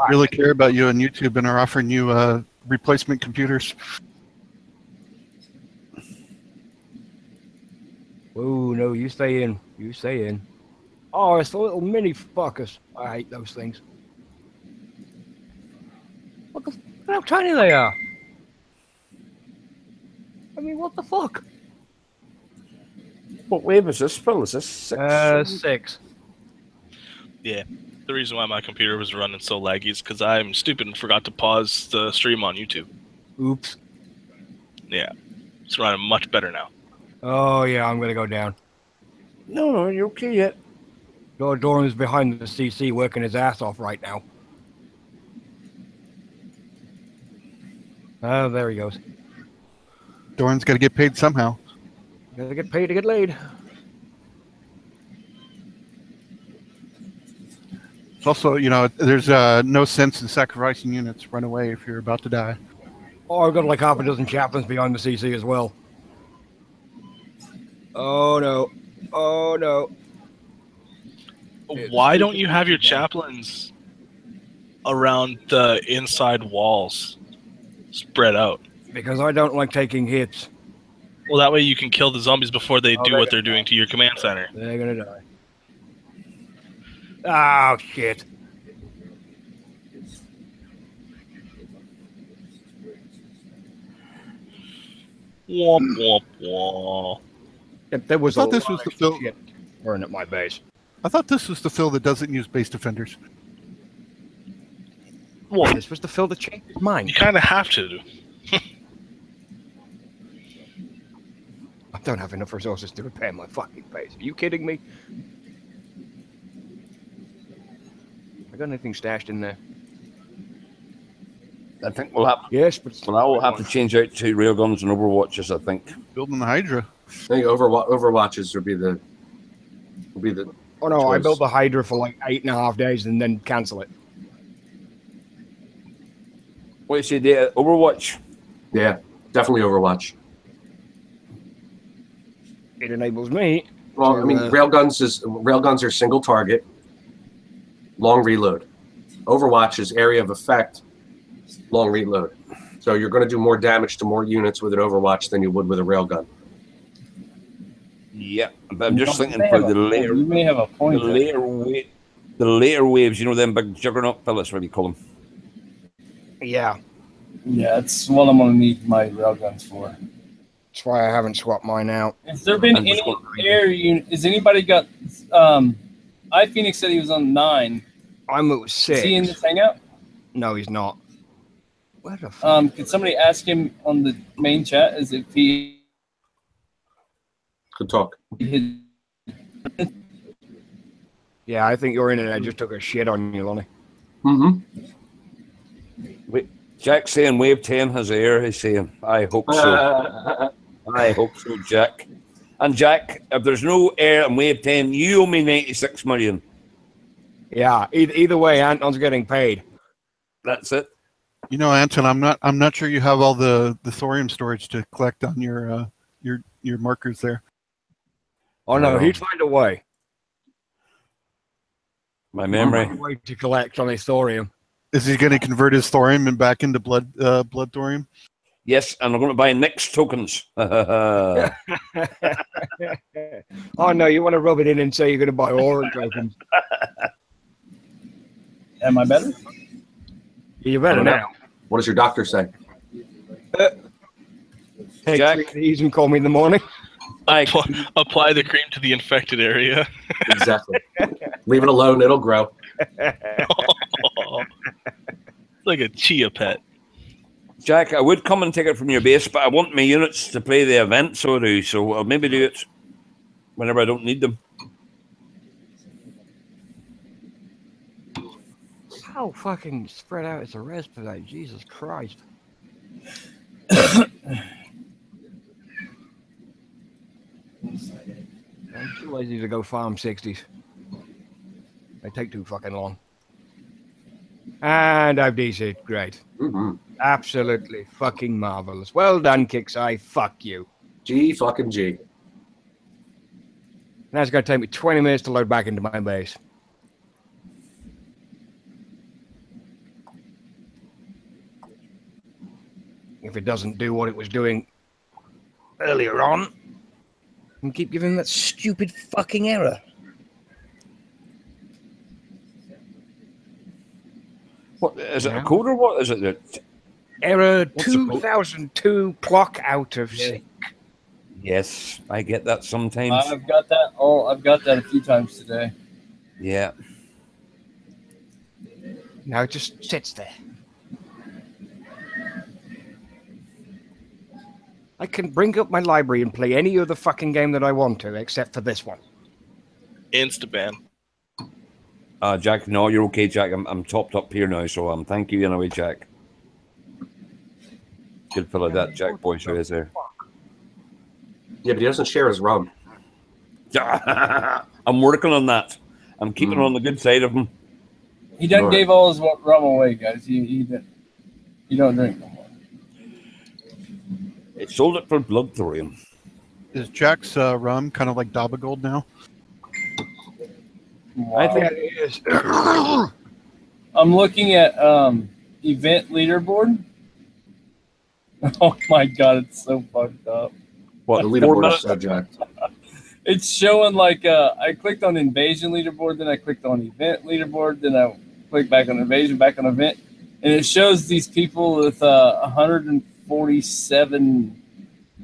really care about you on YouTube and are offering you replacement computers. Oh no, you stay in. You stay in. Oh, it's the little mini fuckers. I hate those things. Look how tiny they are. I mean, what the fuck? What wave is this, Phil? Is this 6? 6. Yeah. The reason why my computer was running so laggy is because I'm stupid and forgot to pause the stream on YouTube. Oops. Yeah. It's running much better now. Oh yeah, I'm gonna go down. No, you're okay yet. Doran's behind the CC working his ass off right now. Oh, there he goes. Doran's got to get paid somehow. Gotta get paid to get laid. It's also, there's no sense in sacrificing units. Run away if you're about to die. Oh, I've got like half a dozen chaplains behind the CC as well. Oh no. Oh no. Why don't you have your chaplains around the inside walls spread out? Because I don't like taking hits. Well, that way you can kill the zombies before they do they're what they're doing to your command center. They're gonna die. Oh shit. Womp womp womp. There was I thought this was the Phil. Burn at my base. I thought this was the Phil that doesn't use base defenders. What? This was the Phil that changed his mind. You kind of have to. I don't have enough resources to repair my fucking base. Are you kidding me? I got anything stashed in there? I think we'll have. Yes, but Well, I will have to change out to railguns and overwatches. I think. Building the Hydra. think Overwatches would be the Oh no, I choice. built the Hydra for like 8.5 days and then cancel it. What you say there? Overwatch? Yeah, definitely Overwatch. It enables me. Well, to, I mean, railguns are single target, long reload. Overwatch is area of effect, long reload. So you're going to do more damage to more units with an Overwatch than you would with a railgun. Yeah, but I'm just thinking You may for have the a- later, You may have a the point. there. later waves. You know them big juggernaut pillars, what do you call them? Yeah, Yeah, it's what I'm gonna need my railguns for. that's why I haven't swapped mine out. Has there been I'm just any gonna- air unit? Has anybody got? Phoenix said he was on 9. I'm at Is 6. he in this hangout? No, he's not. Where the fuck? Could somebody ask him on the main chat as if he Good talk. his Yeah, I think your internet just took a shit on you, Lonnie. Mm-hmm. Wait, Jack's saying wave 10 has air. He's saying, I hope so. I hope so, Jack. And Jack, if there's no air in wave 10, you owe me 96 million. Yeah, either way, Anton's getting paid. That's it. You know, Anton, I'm not sure you have all the thorium storage to collect on your markers there. Oh no, Well. he'd find a way. My Find memory. a way to collect on his thorium. Is he going to convert his thorium and back into blood thorium? Yes, and I'm going to buy Nick's tokens. Oh no, you want to rub it in and say you're going to buy orange tokens. am I better? You better I don't know. now. What does your doctor say? Take Jack. 3 of these and call me in the morning. I, Apply the cream to the infected area. Exactly. Leave it alone; it'll grow. It's like a chia pet. Jack, I would come and take it from your base, but I want my units to play the event, so I'll maybe do it whenever I don't need them. How fucking spread out is the rest of that? Jesus Christ. I'm too lazy to go farm 60s. They take too fucking long. And I've DC'd. Great. Mm-hmm. Absolutely fucking marvelous. Well done, Kixeye. Fuck you. G fucking G. Now it's going to take me 20 minutes to load back into my base. If it doesn't do what it was doing earlier on, and keep giving that stupid fucking error. What is it? A code or what is it? Error What's the code? 2002 clock out of sync. Yes, I get that sometimes. I've got that. Oh, I've got that a few times today. Yeah. Now it just sits there. I can bring up my library and play any other fucking game that I want to, except for this one. Instaban. Jack, no, you're okay, Jack. I'm topped up here now, so thank you anyway, Jack. Good fellow, that Jack boy sure is there. Yeah, but he doesn't share his rum. I'm working on that. I'm keeping on the good side of him. He done Right. gave all his rum away, guys. He don't drink no more. It sold it for blood thorium. Is Jack's rum kind of like Daba Gold now? Wow. I think Yeah, it is. I'm looking at event leaderboard. Oh my god, it's so fucked up. what The 4 leaderboard is minutes? so jacked. It's showing like I clicked on invasion leaderboard, then I clicked on event leaderboard, then I clicked back on invasion, back on event, and it shows these people with 147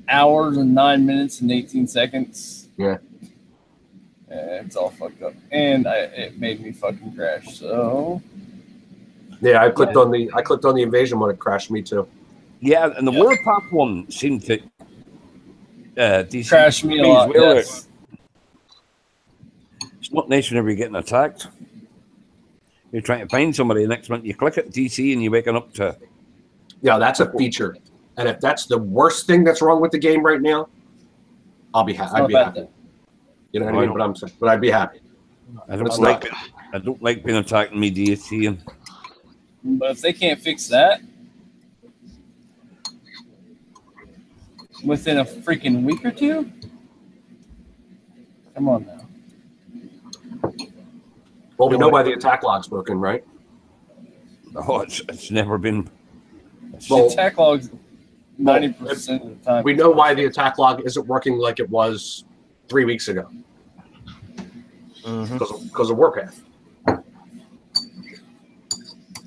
hours and 9 minutes and 18 seconds. Yeah. It's all fucked up, and it made me fucking crash. So Yeah, I clicked on the invasion one. It crashed me too. Yeah, and the Warpath one seemed to DC crash me a lot. well. Yes. It's not nice whenever you're getting attacked. You're trying to find somebody, the next minute you click it, DC, and you're waking up to. Yeah, that's a feature. And if that's the worst thing that's wrong with the game right now, I'd be happy. You know what I mean? But I'm saying, but I'd be happy. I don't like being attacked in mediating. But if they can't fix that within a freaking week or two, come on now. Well, we know why the attack log's broken, right? Oh, it's never been. The attack log's 90% of the time. We know why the attack log isn't working like it was 3 weeks ago. Because of Warpath.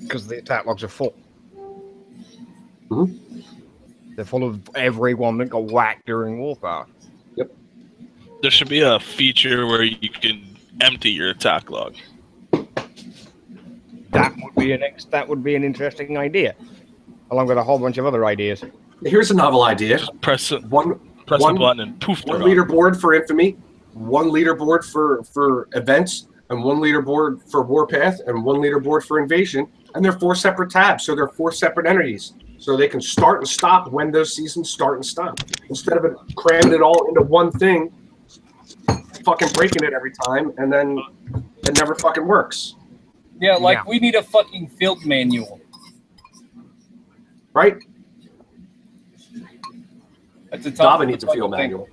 Because the attack logs are full. Mm-hmm. They're full of everyone that got whacked during Warpath. Yep. There should be a feature where you can empty your attack log. That would be an interesting idea, along with a whole bunch of other ideas. Here's a novel idea. Just press a one button and poof. One leaderboard for Infamy, one leaderboard for events, and one leaderboard for Warpath, and one leaderboard for Invasion. And they're 4 separate tabs, so they're 4 separate entities. So they can start and stop when those seasons start and stop. Instead of cramming it all into one thing, fucking breaking it every time, and then it never fucking works. Yeah, we need a fucking field manual. Right? At the top Dava needs a field manual.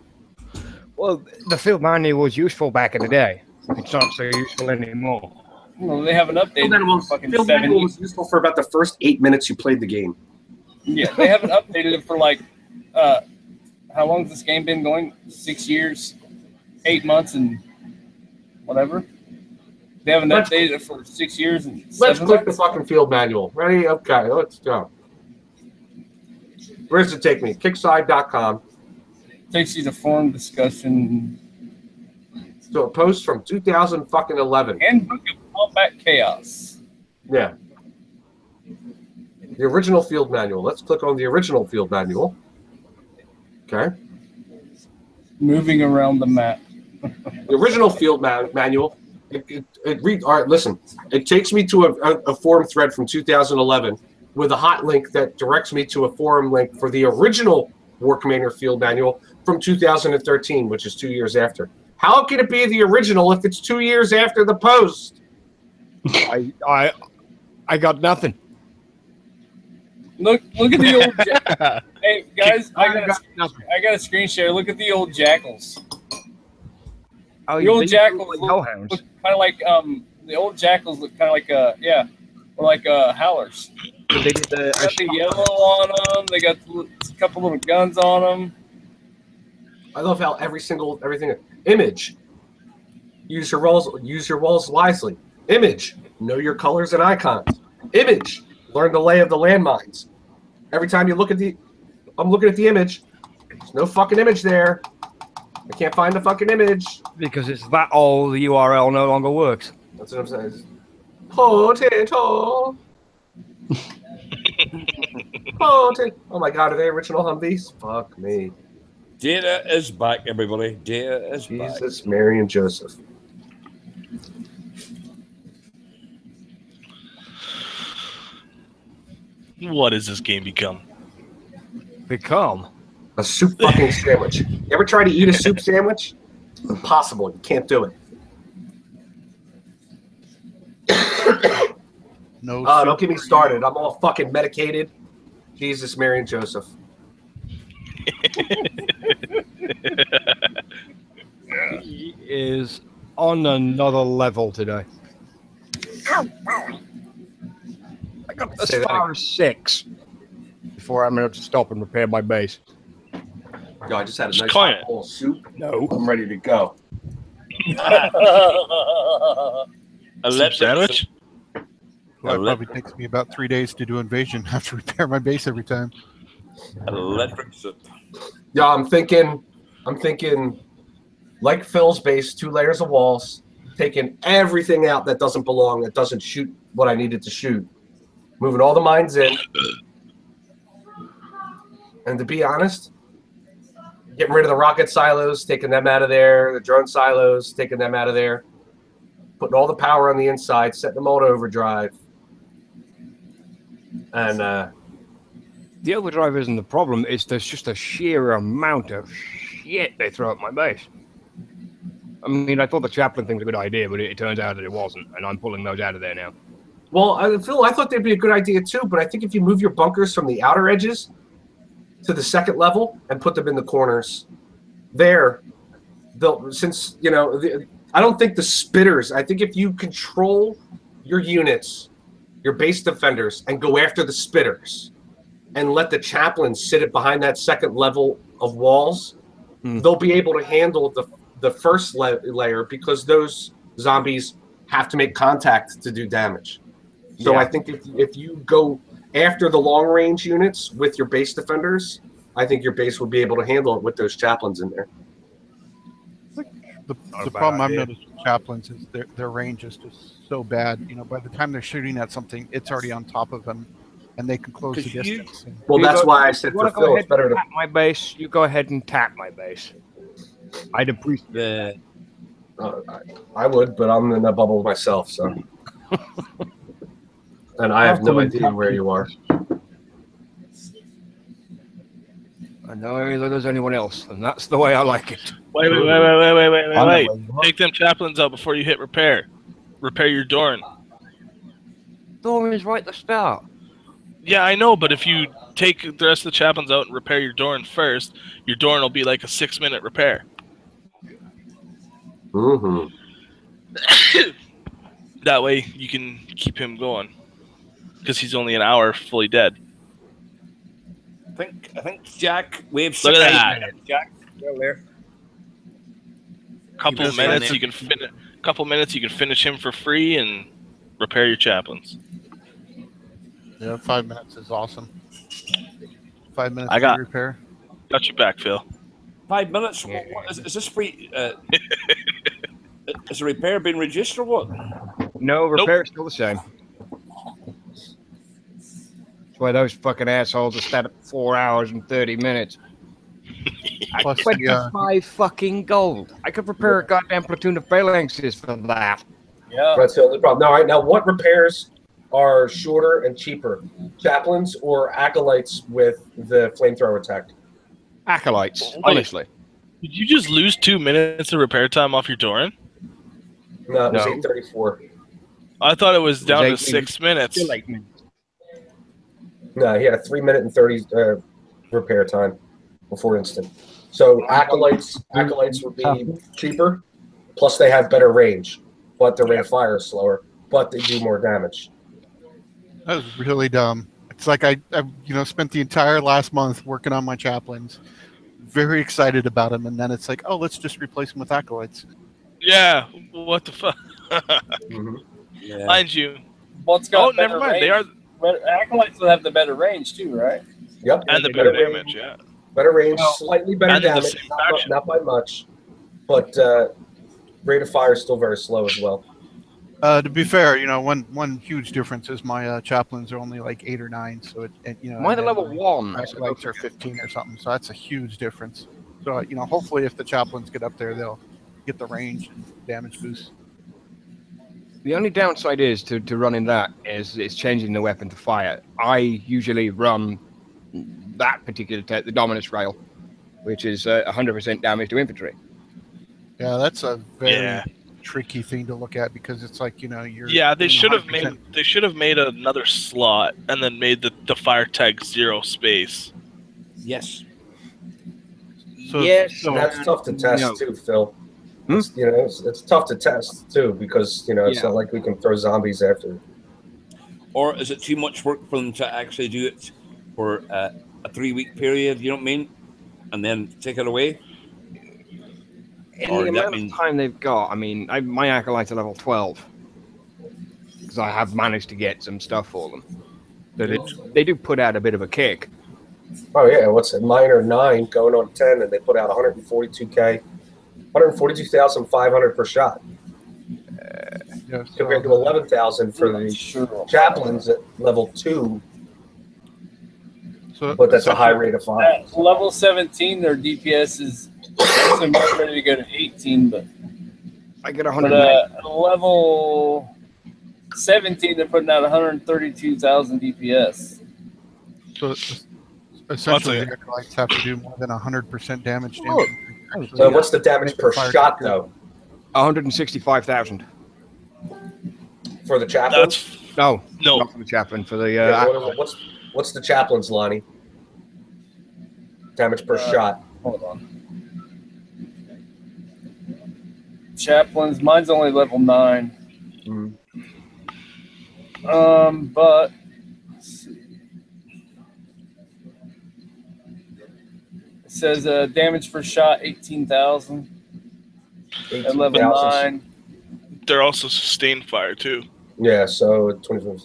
Well, the field manual was useful back in the day. It's not so useful anymore. Well, they haven't updated Field manual was useful for about the first 8 minutes you played the game. Yeah, they haven't updated it for how long has this game been going? 6 years, 8 months, and whatever. They haven't updated it for 6 years and 7 Let's click months? the fucking field manual. Ready? Okay, let's go. Where does it take me? Kickside.com. Takes you to forum discussion. So a post from 2011. Handbook of Combat Chaos. Yeah. The original field manual. Let's click on the original field manual. Okay. Moving around the map. The original field manual. All right, listen. It takes me to a forum thread from 2011 with a hot link that directs me to a forum link for the original War Commander field manual from 2013, which is 2 years after. How can it be the original if it's 2 years after the post? I got nothing. Look at the old. Hey guys, I got a screen share. Look at the old jackals. Oh, the old jackals look kind of like the old jackals look kind of like howlers. They did They got the yellow on them. They got a couple little guns on them. I love how everything. Image. Use your walls wisely. Image. Know your colors and icons. Image. Learn the lay of the landmines. Every time you look at I'm looking at the image. There's no fucking image there. I can't find the fucking image. Because it's that old, the URL no longer works. That's what I'm saying. Potato. Oh my god, are they original Humvees? Fuck me. Data is back, everybody. Data is back. Jesus, Mary, and Joseph. What has this game become? A soup fucking sandwich. You ever try to eat a soup sandwich? Impossible. You can't do it. No. Don't get me started. I'm all fucking medicated. Jesus, Mary, and Joseph. He is on another level today. I got as far as 6 before I'm going to stop and repair my base. Yo, I just had a nice Client. bowl of soup. No. I'm ready to go. Soup sandwich? Well, it probably takes me about 3 days to do Invasion. I have to repair my base every time. Electric soup. Yeah, I'm thinking, like Phil's base, 2 layers of walls, taking everything out that doesn't belong, that doesn't shoot what I needed to shoot, moving all the mines in, and to be honest, getting rid of the rocket silos, taking them out of there, the drone silos, taking them out of there, putting all the power on the inside, setting them all to overdrive, and the overdrive isn't the problem. It's there's just a sheer amount of shit they throw at my base. I mean, I thought the chaplain thing's a good idea, but it turns out that it wasn't, and I'm pulling those out of there now. Well, Phil, I thought they'd be a good idea too, but I think if you move your bunkers from the outer edges to the second level and put them in the corners, I don't think the spitters. I think if you control your units, your base defenders, and go after the spitters, and let the chaplains sit it behind that second level of walls, they'll be able to handle the first layer because those zombies have to make contact to do damage. So I think if you go after the long range units with your base defenders, I think your base will be able to handle it with those chaplains in there. The problem I've noticed with chaplains is their range is just so bad. You know, by the time they're shooting at something, it's already on top of them, and they can close the distance. Well, that's why I said for Phil, it's better to tap my base. You go ahead and tap my base. I'd appreciate that. I would, but I'm in that bubble myself, so. And I have no idea where you are. I know there's anyone else, and that's the way I like it. Wait. Take them chaplains out before you hit repair. Repair your Dorn. Dorn is right at the start. Yeah, I know, but if you take the rest of the chaplains out and repair your Dorn first, your Dorn will be like a 6-minute repair. Mm-hmm. That way you can keep him going. Because he's only an hour fully dead. I think Jack waves. Look at that. Jack, go there. Couple minutes you can finish him for free and repair your chaplains. Yeah, 5 minutes is awesome. 5 minutes to repair. Got your back, Phil. 5 minutes? Yeah. Is this free? Is the repair being reduced or what? No, repair is still the same. That's why those fucking assholes are set up 4 hours and 30 minutes. Plus, 25 fucking gold. I could prepare a goddamn platoon of phalanxes for that. Yeah. That's the only problem. All right, now what repairs are shorter and cheaper? Chaplains or acolytes with the flamethrower attack? Acolytes, honestly. Did you just lose 2 minutes of repair time off your Doran? No, it was 8:34. I thought it was down to 8 6 minutes. Still 8 minutes. No, he had a 3-minute and 30 repair time before instant. So acolytes would be cheaper, plus they have better range, but their rate of fire is slower, but they do more damage. That was really dumb. It's like I spent the entire last month working on my chaplains, very excited about them, and then it's like, oh, let's just replace them with acolytes. Yeah, what the fuck? Yeah. Mind you. What's got never mind. Range. They are. Acolytes will have the better range too, right? Yep. And the better damage, yeah. Better range, slightly better And the damage, same faction. not by much, but rate of fire is still very slow as well. To be fair, one huge difference is my chaplains are only like 8 or 9, so Mine are level 1. acolytes are 15 or something, so that's a huge difference. So hopefully if the chaplains get up there, they'll get the range and damage boost. The only downside is to running that is it's changing the weapon to fire. I usually run that particular the dominance rail, which is 100% damage to infantry. Yeah, that's a very tricky thing to look at because it's like you're. Yeah, they should have made another slot and then made the fire tag 0 space. Yes. So, yes, that's tough to test too, Phil. It's tough to test too because it's not like we can throw zombies after. Or is it too much work for them to actually do it for a 3-week period? You know what I mean? And then take it away. In the amount of time they've got, I mean, my acolytes are level 12 because I have managed to get some stuff for them. They do put out a bit of a kick. Oh yeah, what's it? Mine are 9 going on 10, and they put out 142K. 142,500 per shot. Compared to 11,000 for the chaplains at level 2. But that's a high rate of fire. At level 17, their DPS is ready to go to 18, but I get 100. But level 17, they're putting out 132,000 DPS. So essentially, the acolytes have to do more than 100% damage to infantry. So what's the damage per shot, though? 165,000. For the chaplain? That's No, no. not for the chaplain. For the Yeah, what's the chaplain's, Lonnie? Damage per shot. Hold on. Chaplain's, mine's only level 9. But let's see. It says damage per shot 18,000 at level 9. They're also sustained fire too. Yeah, so 24.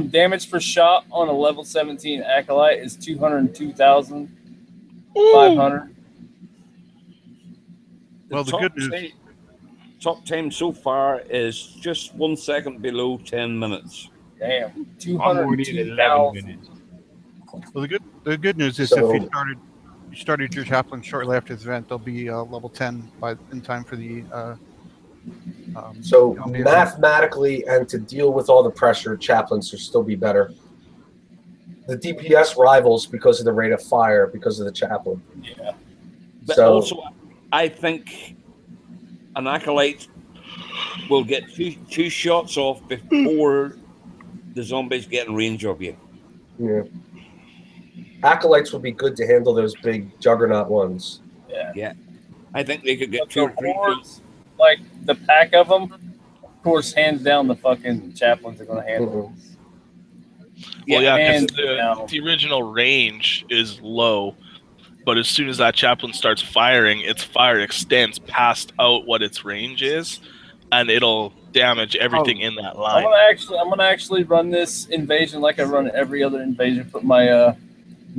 Damage per shot on a level 17 acolyte is 202,500. Well, the good news. Top time so far is just 1 second below 10 minutes. Damn, 202,000. Well, the good news is if you started your chaplain shortly after this event, they'll be level 10 in time for the. So mathematically, and to deal with all the pressure, chaplains should still be better. The DPS rivals because of the rate of fire, because of the chaplain. Yeah. But So, also, I think an acolyte will get two shots off before the zombies get in range of you. yeah. Acolytes would be good to handle those big juggernaut ones. Yeah. I think they could get 2 or 3 hordes, like the pack of them, of course, hands down, the fucking chaplains are going to handle them. Well, yeah, hands because down. the original range is low, but as soon as that chaplain starts firing, its fire extends past out what its range is, and it'll damage everything in that line. I'm gonna actually run this invasion like I run every other invasion. Put my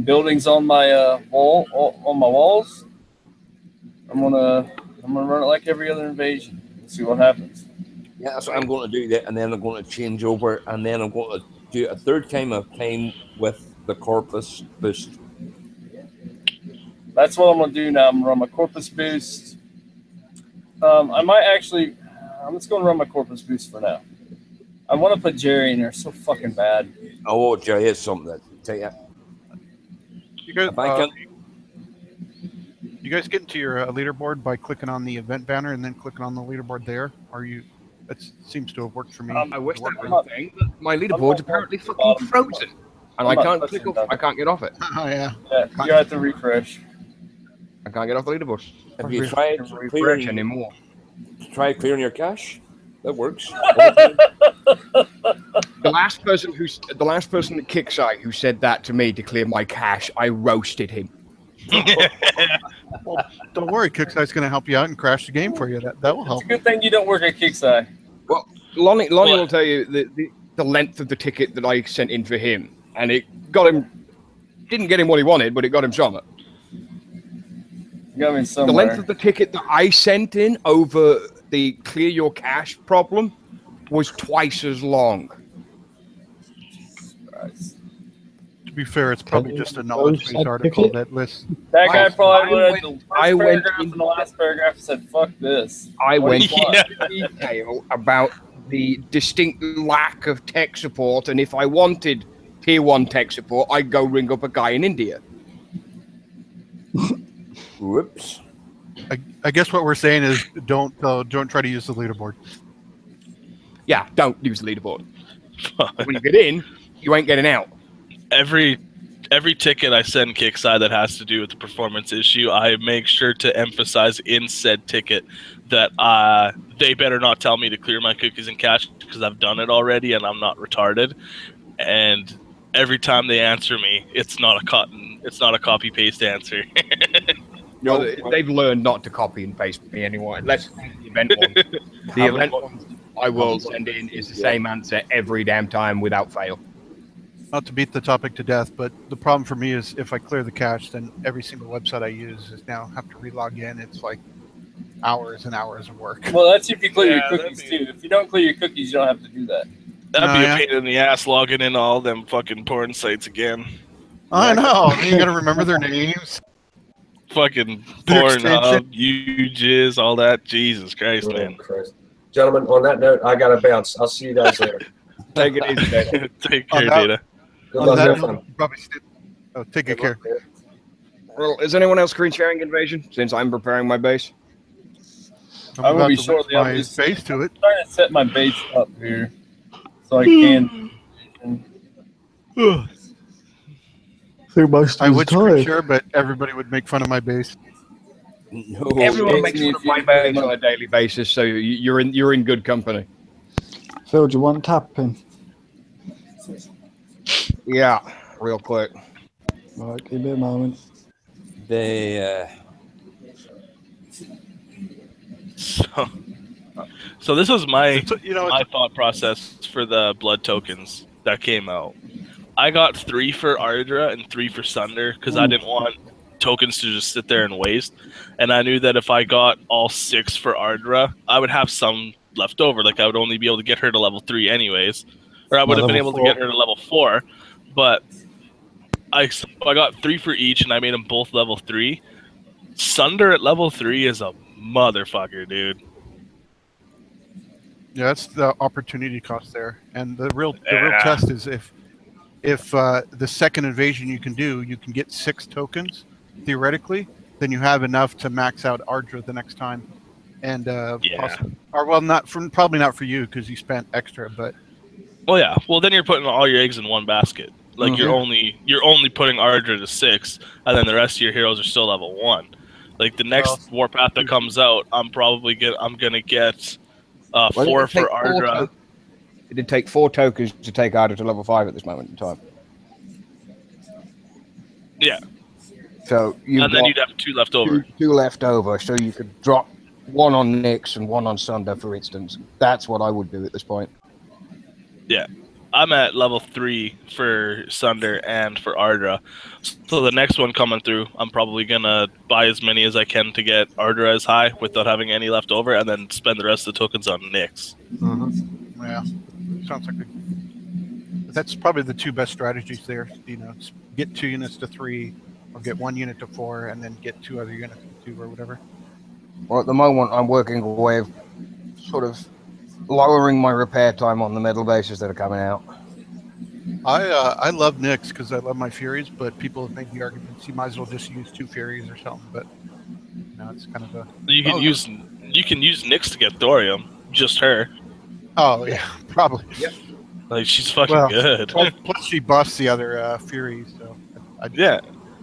buildings on my walls. I'm gonna run it like every other invasion. Let's see what happens. Yeah, that's what I'm going to do. That, and then I'm going to change over, and then I'm going to do it a third time of time with the corpus boost. That's what I'm gonna do now. I'm gonna run my corpus boost. I might actually. I'm just gonna run my corpus boost for now. I want to put Jerry in there so fucking bad. Oh, Jerry, here's something that tell you. You guys, If I can, you guys get into your leaderboard by clicking on the event banner and then clicking on the leaderboard there. Are you? That seems to have worked for me. I wish that was a thing. My leaderboard's apparently fucking frozen, and I can't click off. I can't get off it. Oh yeah. You have to refresh. I can't get off the leaderboard. have you tried Refresh clearing anymore. Try clearing your cache. That works. The last person at Kicksite who said that to me to clear my cache, I roasted him. Well, don't worry, Kicksite's going to help you out and crash the game for you. That will help. It's a good thing you don't work at Kicksite. Well, Lonnie will tell you the length of the ticket that I sent in for him, and it got him. Didn't get him what he wanted, but it got him somewhere. Got me somewhere. The length of the ticket that I sent in over the clear your cache problem was twice as long. To be fair, it's probably just a knowledge-based article that lists. That guy probably would have the first I went paragraph and the last paragraph and said, "Fuck this." I What went do you want? into detail about the distinct lack of tech support, and if I wanted tier 1 tech support, I'd go ring up a guy in India. Whoops. I guess what we're saying is don't try to use the leaderboard. Yeah, don't use the leaderboard. When you get in, you ain't getting out. Every ticket I send Kickside that has to do with the performance issue, I make sure to emphasize in said ticket that they better not tell me to clear my cookies and cache because I've done it already and I'm not retarded. And every time they answer me, it's not a copy paste answer. No, they've learned not to copy and paste me anyway. Let's take the event one. The event ones I will send in is the same answer every damn time without fail. Not to beat the topic to death, but the problem for me is if I clear the cache, then every single website I use is now have to relog in. It's like hours and hours of work. Well, that's if you clear your cookies too. If you don't clear your cookies, you don't have to do that. That'd be a pain in the ass logging in all them fucking porn sites again. I know. You got to remember their names. Fucking Their Pornhub, UJizz, all that. Jesus Christ, man. Christ. Gentlemen, on that note, I got to bounce. I'll see you guys later. Take it easy, Data. Take care, Data. Good On luck. that Have note, fun. probably take good care. Well, is anyone else screen sharing Invasion? Since I'm preparing my base. I'm I will about be to shortly. link I'm my just base to it. trying to set my base up here so I can. I would screen share, but everybody would make fun of my base. No. Everyone It's makes me fun a of my few base months. on a daily basis, so you're in good company. Phil, do you want tapping? Yeah, real quick. Right, give me a moment. They So this was my You know, my thought process for the blood tokens that came out. I got 3 for Ardra and 3 for Sunder because I didn't want tokens to just sit there and waste. And I knew that if I got all 6 for Ardra, I would have some left over. Like I would only be able to get her to level 3 anyways. Or I would have been level able to 4. get her to level 4. But I got 3 for each and I made them both level 3. Sunder at level 3 is a motherfucker, dude. yeah, that's the opportunity cost there, and the real Yeah. test is if the second invasion you can get 6 tokens theoretically, then you have enough to max out Ardra the next time, and Yeah. or well, probably not for you because you spent extra, but Well, yeah. Well, then you're putting all your eggs in one basket. Like you're only putting Ardra to 6, and then the rest of your heroes are still level 1. Like the next Warpath that comes out, I'm gonna get 4 for Ardra. It did take 4 tokens to take Ardra to level 5 at this moment in time. Yeah. So And then you'd have 2 left over. Two left over, so you could drop 1 on Nyx and 1 on Sunder, for instance. That's what I would do at this point. Yeah. I'm at level 3 for Sunder and for Ardra. So the next one coming through, I'm probably going to buy as many as I can to get Ardra as high without having any left over, and then spend the rest of the tokens on Nyx. yeah, sounds like that's probably the 2 best strategies there. You know, get 2 units to 3, or get 1 unit to 4, and then get 2 other units to 2 or whatever. Well, at the moment, I'm working away of sort of lowering my repair time on the metal bases that are coming out. I love Nyx because I love my Furies, but people have made the arguments you might as well just use 2 Furies or something. But you know, it's kind of a You can use Nyx to get thorium, just her. oh yeah, probably. Yep. Like she's fucking good. Plus she buffs the other Furies, so Yeah.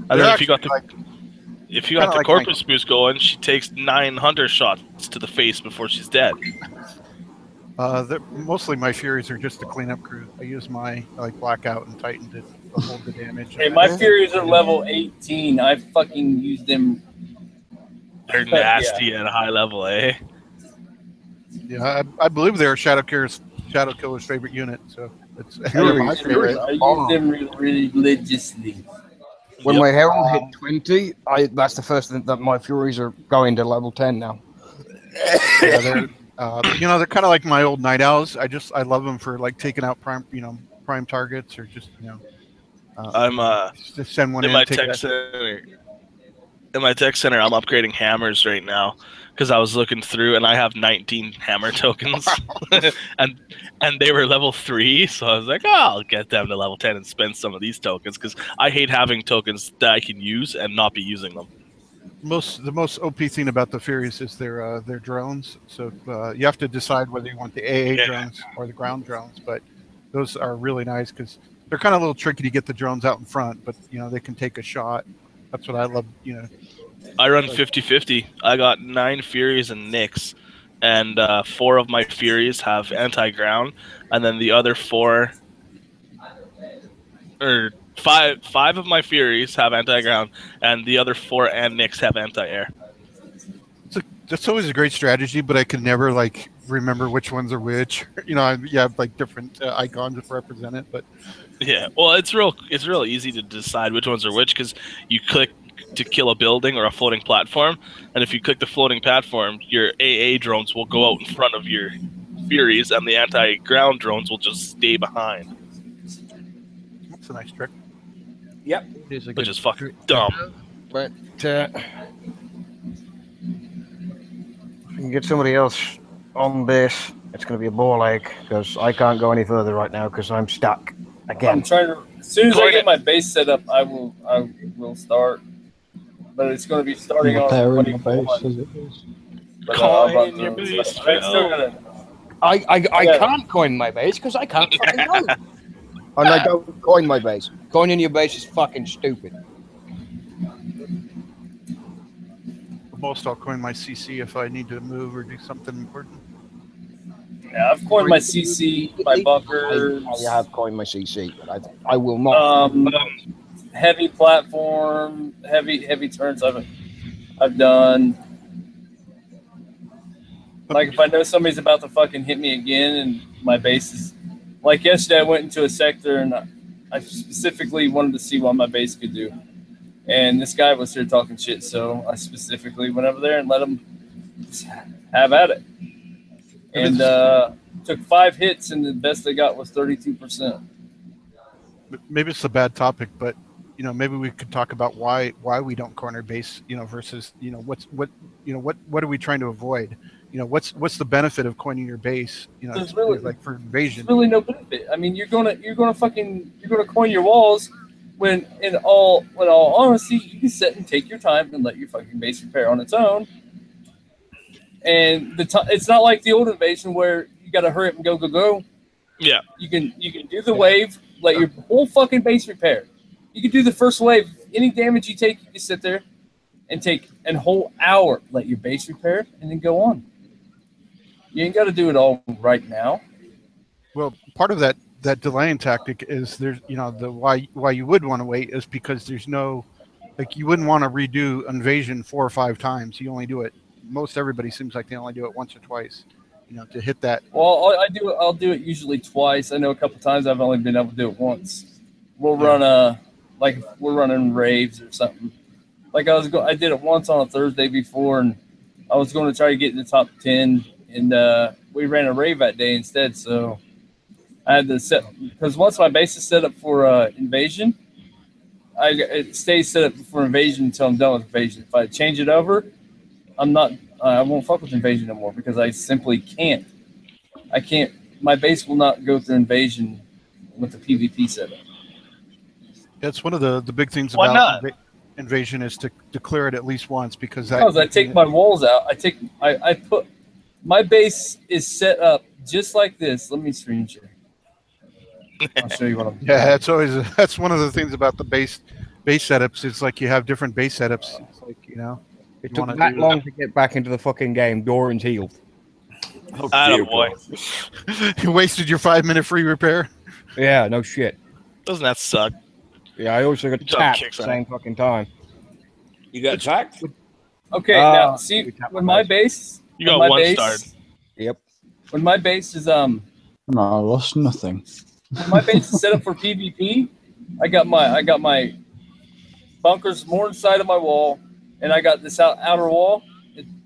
And then if you got the like Corpus boost going, she takes 9 hunter shots to the face before she's dead. mostly my Furies are just the cleanup crew. I use my Blackout and Titan to hold the damage. Hey, my Furies are level 18. I fucking use them. They're nasty at a high level, eh? Yeah, I believe they're Shadow Killer's favorite unit, so it's my favorite. I use them religiously. When my Herald hit 20, that's the first thing that my Furies are going to level 10 now. Yeah, they're they're kind of like my old Night Owls. I love them for like taking out prime targets, or just I'm just send one in in. my tech center. In my tech center, I'm upgrading hammers right now because I was looking through and I have 19 hammer tokens, and they were level 3. So I was like, oh, I'll get them to level 10 and spend some of these tokens because I hate having tokens that I can use and not be using them. The most OP thing about the Furies is their drones. So you have to decide whether you want the AA drones or the ground drones, but those are really nice because they're kind of a little tricky to get the drones out in front, but they can take a shot. That's what I love. I run 50-50. I got 9 Furies and Nyx, and 4 of my Furies have anti-ground, and then the other 4, or 5 of my Furies have anti-ground, and the other 4 and Nyx have anti-air. That's always a great strategy, but I can never remember which ones are which. You have different icons that represent it, but yeah, well, it's real easy to decide which ones are which because you click to kill a building or a floating platform, and if you click the floating platform, your AA drones will go out in front of your Furies, and the anti-ground drones will just stay behind. That's a nice trick. Yep, which is fucking dumb. But if you can get somebody else on this, it's going to be a ball ache because I can't go any further right now because I'm stuck again. I'm trying to. As soon as I get my base set up, I will start. but it's going to be starting on Repairing the 24 base months. as it is. But I'll run Coin through your them. base, I still Phil. gotta. I Yeah. can't coin my base because I can't fucking coin. And I don't coin my base. Coining your base is fucking stupid. The most I'll coin my CC if I need to move or do something important. Yeah, I've coined my CC, my bunkers, I have coined my CC, but I will not. heavy platform, heavy turns. I've done. Like if I know somebody's about to fucking hit me again, and my base is like yesterday, I went into a sector and I specifically wanted to see what my base could do. And this guy was here talking shit, so I specifically went over there and let him have at it. And took 5 hits, and the best they got was 32%. Maybe it's a bad topic, but maybe we could talk about why we don't corner base, versus what are we trying to avoid? What's the benefit of coining your base? There's really, like for invasion. There's really no benefit. I mean, you're gonna coin your walls when in all honesty, you can sit and take your time and let your fucking base repair on its own. And it's not like the old invasion where you got to hurry up and go. Yeah. You can do the wave, let your whole fucking base repair. You can do the first wave. Any damage you take, you can sit there and take a whole hour, let your base repair, and then go on. You ain't got to do it all right now. Well, part of that delaying tactic is there's the why you would want to wait is because there's no, like, you wouldn't want to redo invasion 4 or 5 times. You only do it. Most everybody seems like they only do it once or twice, to hit that. Well, I'll do it usually twice. I know a couple times I've only been able to do it once. We'll run like we're running raves or something. Like I did it once on a Thursday before, and I was going to try to get in the top 10, and we ran a rave that day instead. So I had to set, because once my base is set up for invasion, it stays set up for invasion until I'm done with invasion. If I change it over, I won't fuck with invasion no more because I simply can't. I can't. My base will not go through invasion with the PvP setup. It's one of the big things Why about not? Invasion is to declare it at least once because I take my walls out. I put my base is set up just like this. Let me screen share. I'll show you what I'm doing. Yeah, that's one of the things about the base setups. It's like you have different base setups. It's like It took that long to get back into the fucking game. Doran's healed. Oh, Atta dear boy. God. You wasted your 5-minute free repair. Yeah, no shit. Doesn't that suck? Yeah, I also got Good job, tapped at the Kickstarter. same fucking time. You got attacked? Okay, now see when my base. You got my one base, star. Yep. When my base is No, I lost nothing. when my base is set up for PvP, I got my bunkers more inside of my wall, and I got this outer wall.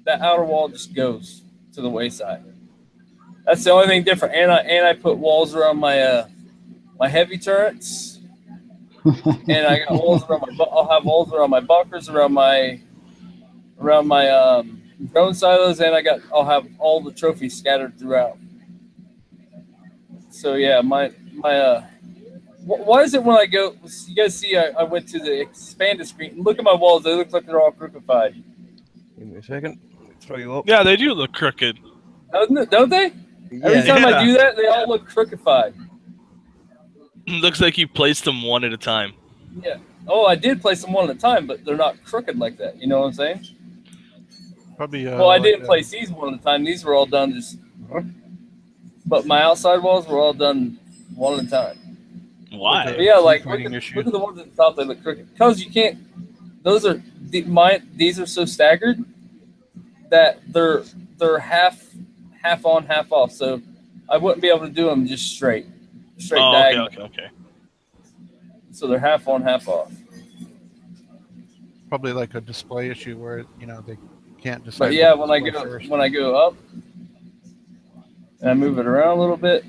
That outer wall just goes to the wayside. That's the only thing different. And I put walls around my my heavy turrets, and I got walls around my. I'll have walls around my bunkers, around my drone silos, and I'll have all the trophies scattered throughout. So yeah, my why is it when I go? You guys see, I went to the expanded screen. Look at my walls; they look like they're all crookified. Give me a second. Let me throw you up. Yeah, they do look crooked. Don't they? Every time I do that, they all look crookified. Looks like you placed them one at a time. Yeah. Oh, I did place them one at a time, but they're not crooked like that. You know what I'm saying? Probably. Well, I didn't place these one at a time. These were all done just. But my outside walls were all done one at a time. Why? But yeah, like look Fighting at the ones at the top. They look crooked because you can't. Those are these are so staggered that they're half on, half off. So I wouldn't be able to do them just straight diagonal. Okay. So they're half on, half off. Probably like a display issue where they can't decide. But yeah, what when to display first. I go up and I move it around a little bit,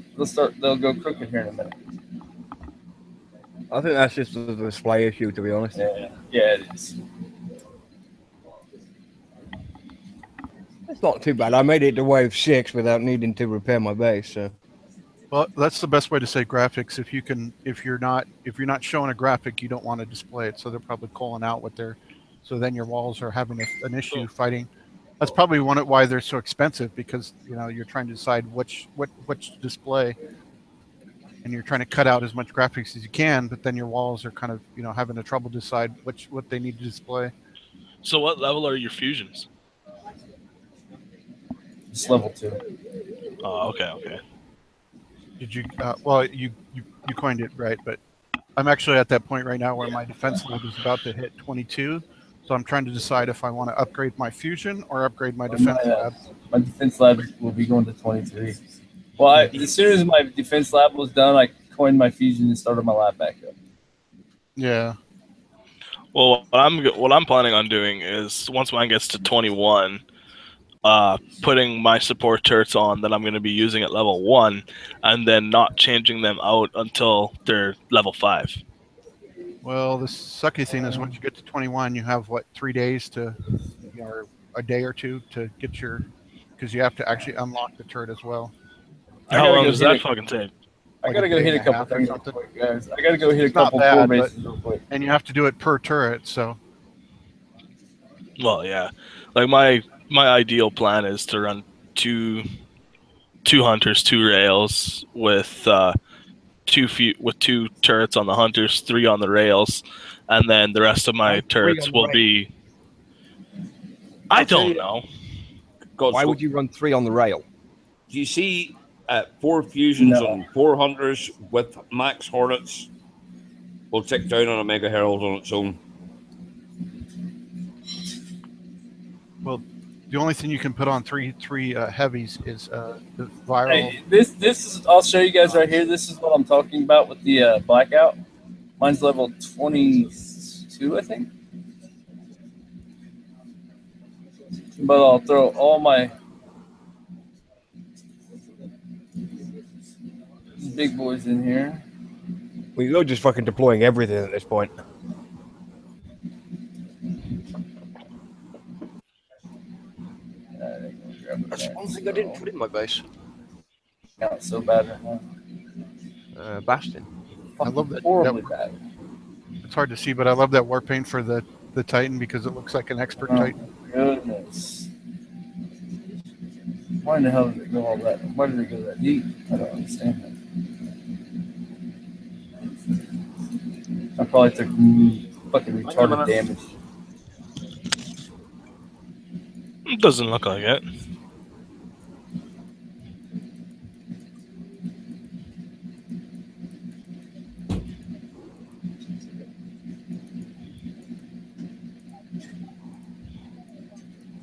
they'll go crooked here in a minute. I think that's just a display issue, to be honest. Yeah, it is. It's not too bad. I made it to wave 6 without needing to repair my base. So. Well, that's the best way to say graphics. If you're not showing a graphic, you don't want to display it. So they're probably calling out what they're So then your walls are having an issue fighting. That's probably why they're so expensive, because you're trying to decide which display, and you're trying to cut out as much graphics as you can, but then your walls are kind of having a trouble decide what they need to display. So what level are your fusions? It's level 2. Oh, okay. Did you? Well, you coined it right, but I'm actually at that point right now where my defense lab is about to hit 22. So I'm trying to decide if I want to upgrade my fusion or upgrade my defense lab. My defense lab will be going to 23. Well, as soon as my defense lab was done, I coined my fusion and started my lab back up. Yeah. Well, what I'm planning on doing is once mine gets to 21, putting my support turrets on that I'm going to be using at level 1, and then not changing them out until they're level 5. Well, the sucky thing is once you get to 21, you have 3 days to, or a day or two to get because you have to actually unlock the turret as well. How long does that fucking take? I gotta go hit a couple things real quick, guys. I gotta go hit a couple core bases real quick. And you have to do it per turret, so. Well, yeah. Like my ideal plan is to run two hunters, 2 rails with 2 turrets on the hunters, 3 on the rails, and then the rest of my turrets will be. I don't know. Why would you run 3 on the rail? Do you see 4 fusions on 4 hunters with max hornets will tick down on a mega herald on its own? Well, the only thing you can put on three heavies is the viral. Hey, this is. I'll show you guys right here. This is what I'm talking about with the blackout. Mine's level 22, I think. But I'll throw all my big boys in here. Well, you're just fucking deploying everything at this point. That's one thing I didn't put in my base. Not so bad right now. Bastion. I love that. Horribly bad. It's hard to see, but I love that warpaint for the Titan because it looks like an expert Titan. Goodness. Why in the hell did it go all that? Why did it go that deep? I don't understand that. I probably took fucking retarded damage. It doesn't look like it.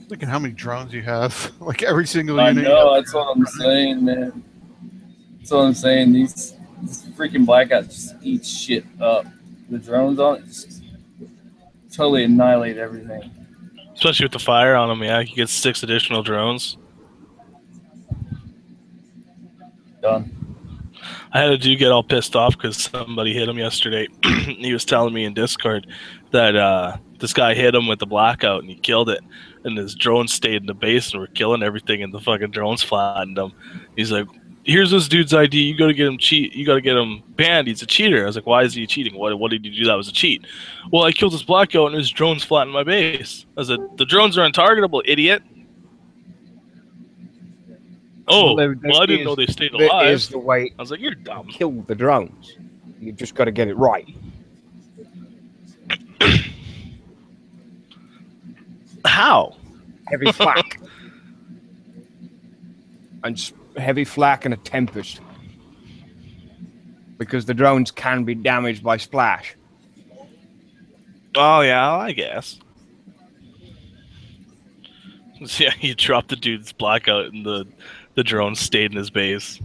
Look at how many drones you have. Like every single I unit. know, that's what I'm saying, man. That's what I'm saying. These freaking blackouts just eat shit up. The drones on it just totally annihilate everything. Especially with the fire on them, yeah. You get 6 additional drones. Done. I had a dude get all pissed off because somebody hit him yesterday. He was telling me in Discord that this guy hit him with the blackout and he killed it. And his drones stayed in the base and were killing everything, and the fucking drones flattened him. He's like, "Here's this dude's ID. You got to get him You got to get him banned. He's a cheater." I was like, "Why is he cheating? What did you do that was a cheat?" "Well, I killed his blackout and his drones flattened my base." I was like, "The drones are untargetable, idiot." Oh, well, I didn't know they stayed alive. That is the way. I was like, "You're dumb." Kill the drones. You've just got to get it right. How? Heavy flak. And heavy flak and a tempest. Because the drones can be damaged by splash. Oh, yeah, I guess. Yeah, you dropped the dude's blackout and the drone stayed in his base.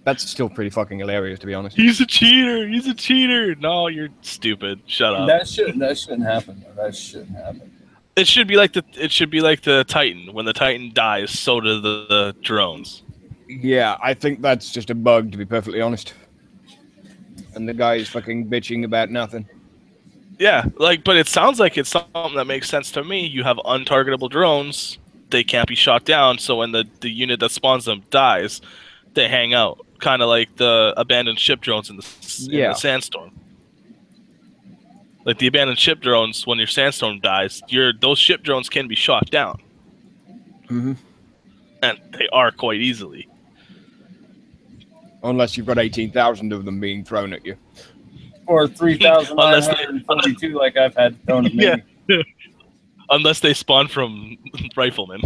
That's still pretty fucking hilarious, to be honest. He's a cheater. He's a cheater. No, you're stupid. Shut up. That shouldn't happen. That shouldn't happen. It should be like the Titan. When the Titan dies, so do the drones. Yeah, I think that's just a bug, to be perfectly honest. And the guy's fucking bitching about nothing. Yeah, but it sounds like it's something that makes sense to me. You have untargetable drones. They can't be shot down, so when the unit that spawns them dies, they hang out. Kind of like the abandoned ship drones in the sandstorm. Like the abandoned ship drones, when your sandstorm dies, those ship drones can be shot down. Mm-hmm. And they are quite easily. Unless you've got 18,000 of them being thrown at you. Or 3,942 like I've had thrown at me. Yeah. Unless they spawn from riflemen.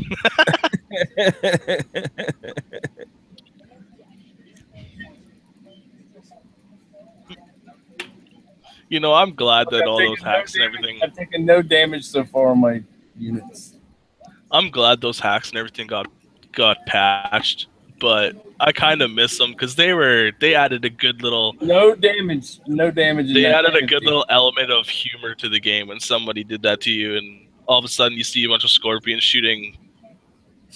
You know, I'm glad that all those hacks and everything... I've taken no damage so far on my units. I'm glad those hacks and everything got patched, but I kind of miss them because they added a good little... No damage. They added a good little element of humor to the game when somebody did that to you, and all of a sudden you see a bunch of scorpions shooting.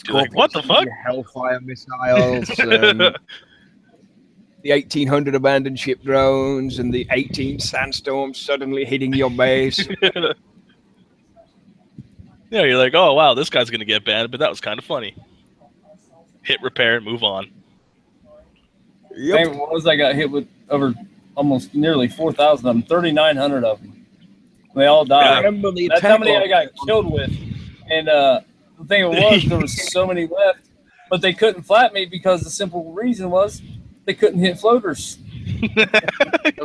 Like, what the fuck? Hellfire missiles, and the 1,800 abandoned ship drones, and the 18 sandstorms suddenly hitting your base. Yeah, you're like, oh wow, this guy's gonna get banned, but that was kind of funny. Hit repair and move on. Yep. Thing was, I got hit with over almost nearly 4,000 of them, 3,900 of them. They all died. Yeah. That's how many I got killed with. And the thing was, there was so many left, but they couldn't flat me because the simple reason was they couldn't hit floaters.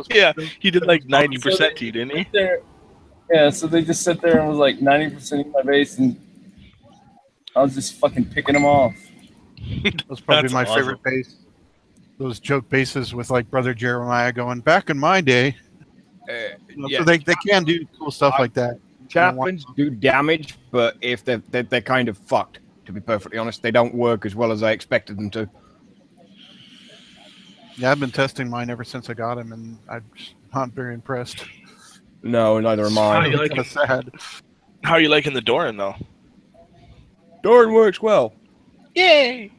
Yeah, he did like 90% to you, didn't he? Yeah, so they just sit there and was like 90% of my base, and I was just fucking picking them off. That's probably my favorite base. Those joke bases with like Brother Jeremiah going, back in my day. Yeah. So they can do cool stuff like that. Chaplains do damage, but if they're kind of fucked, to be perfectly honest. They don't work as well as I expected them to. Yeah, I've been testing mine ever since I got him, and I'm not very impressed. No, neither am I. Kind of sad. How are you liking the Doran, though? Doran works well. Yay!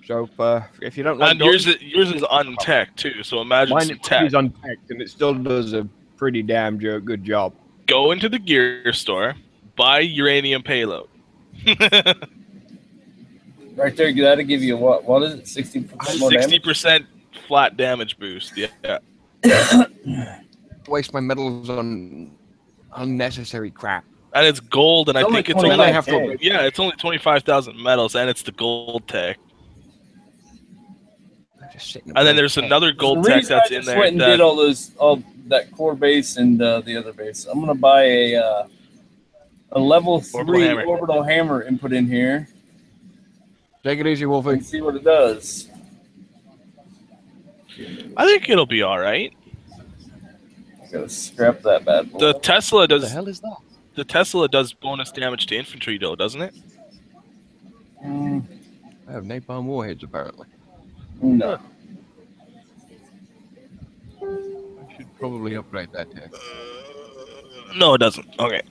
So, if you don't like and yours is untech too, so imagine mine some tech. is untech, and it still does a pretty damn good job. Go into the gear store, buy uranium payload. Right there, that'll give you what? What is it? 60% more damage? 60% flat damage boost. Yeah. Waste my metals on unnecessary crap. And it's gold, and I think it's only it's only 25,000 metals, and it's the gold tech. And then there's another gold tech that's in there. I went and did all that core base and the other base. I'm gonna buy a level 3 orbital hammer and put in here. Take it easy, Wolfie. And see what it does. I think it'll be all right. I gotta scrap that bad boy. The Tesla does. What the hell is that? The Tesla does bonus damage to infantry, though, doesn't it? I have napalm warheads, apparently. No. I should probably upgrade that tech. No, it doesn't. Okay.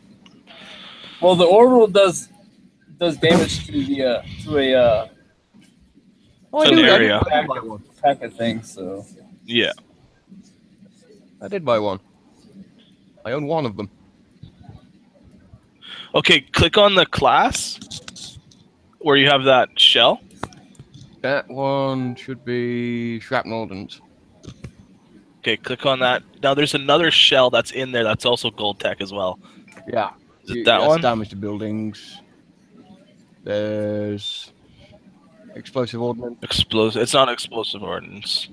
Well, the orbital does damage to the an area packet thing. So yeah, I did buy one. I own one of them. Okay, click on the class where you have that shell. That one should be shrapnel ordnance. Okay, click on that. Now there's another shell that's in there that's also gold tech as well. Yeah. Is it that one? Damage to buildings. There's explosive ordnance. It's not explosive ordnance.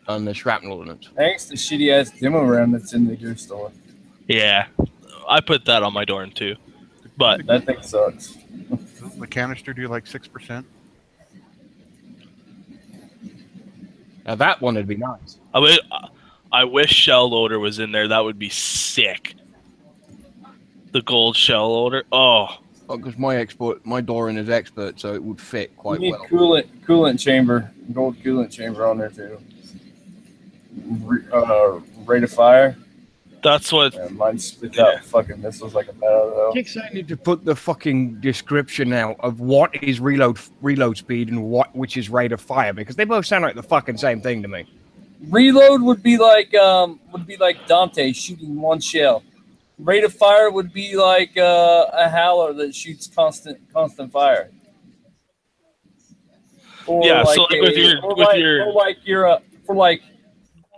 And the shrapnel ordnance. Thanks to shitty ass demo round that's in the gear store. Yeah, I put that on my Doran too, but that thing sucks. Does the canister do like 6%? Now that one would be nice. I wish shell loader was in there. That would be sick. The gold shell loader. Oh, because my Doran is expert, so it would fit quite you need well. Coolant chamber, gold coolant chamber on there too. Rate of fire. That's what. Yeah, mine spits out fucking missiles like a battle though. Kicks, I need to put the fucking description out of what is reload speed and which is rate of fire, because they both sound like the fucking same thing to me. Reload would be like Dante shooting one shell. Rate of fire would be like a howler that shoots constant fire. Or yeah, like so like with your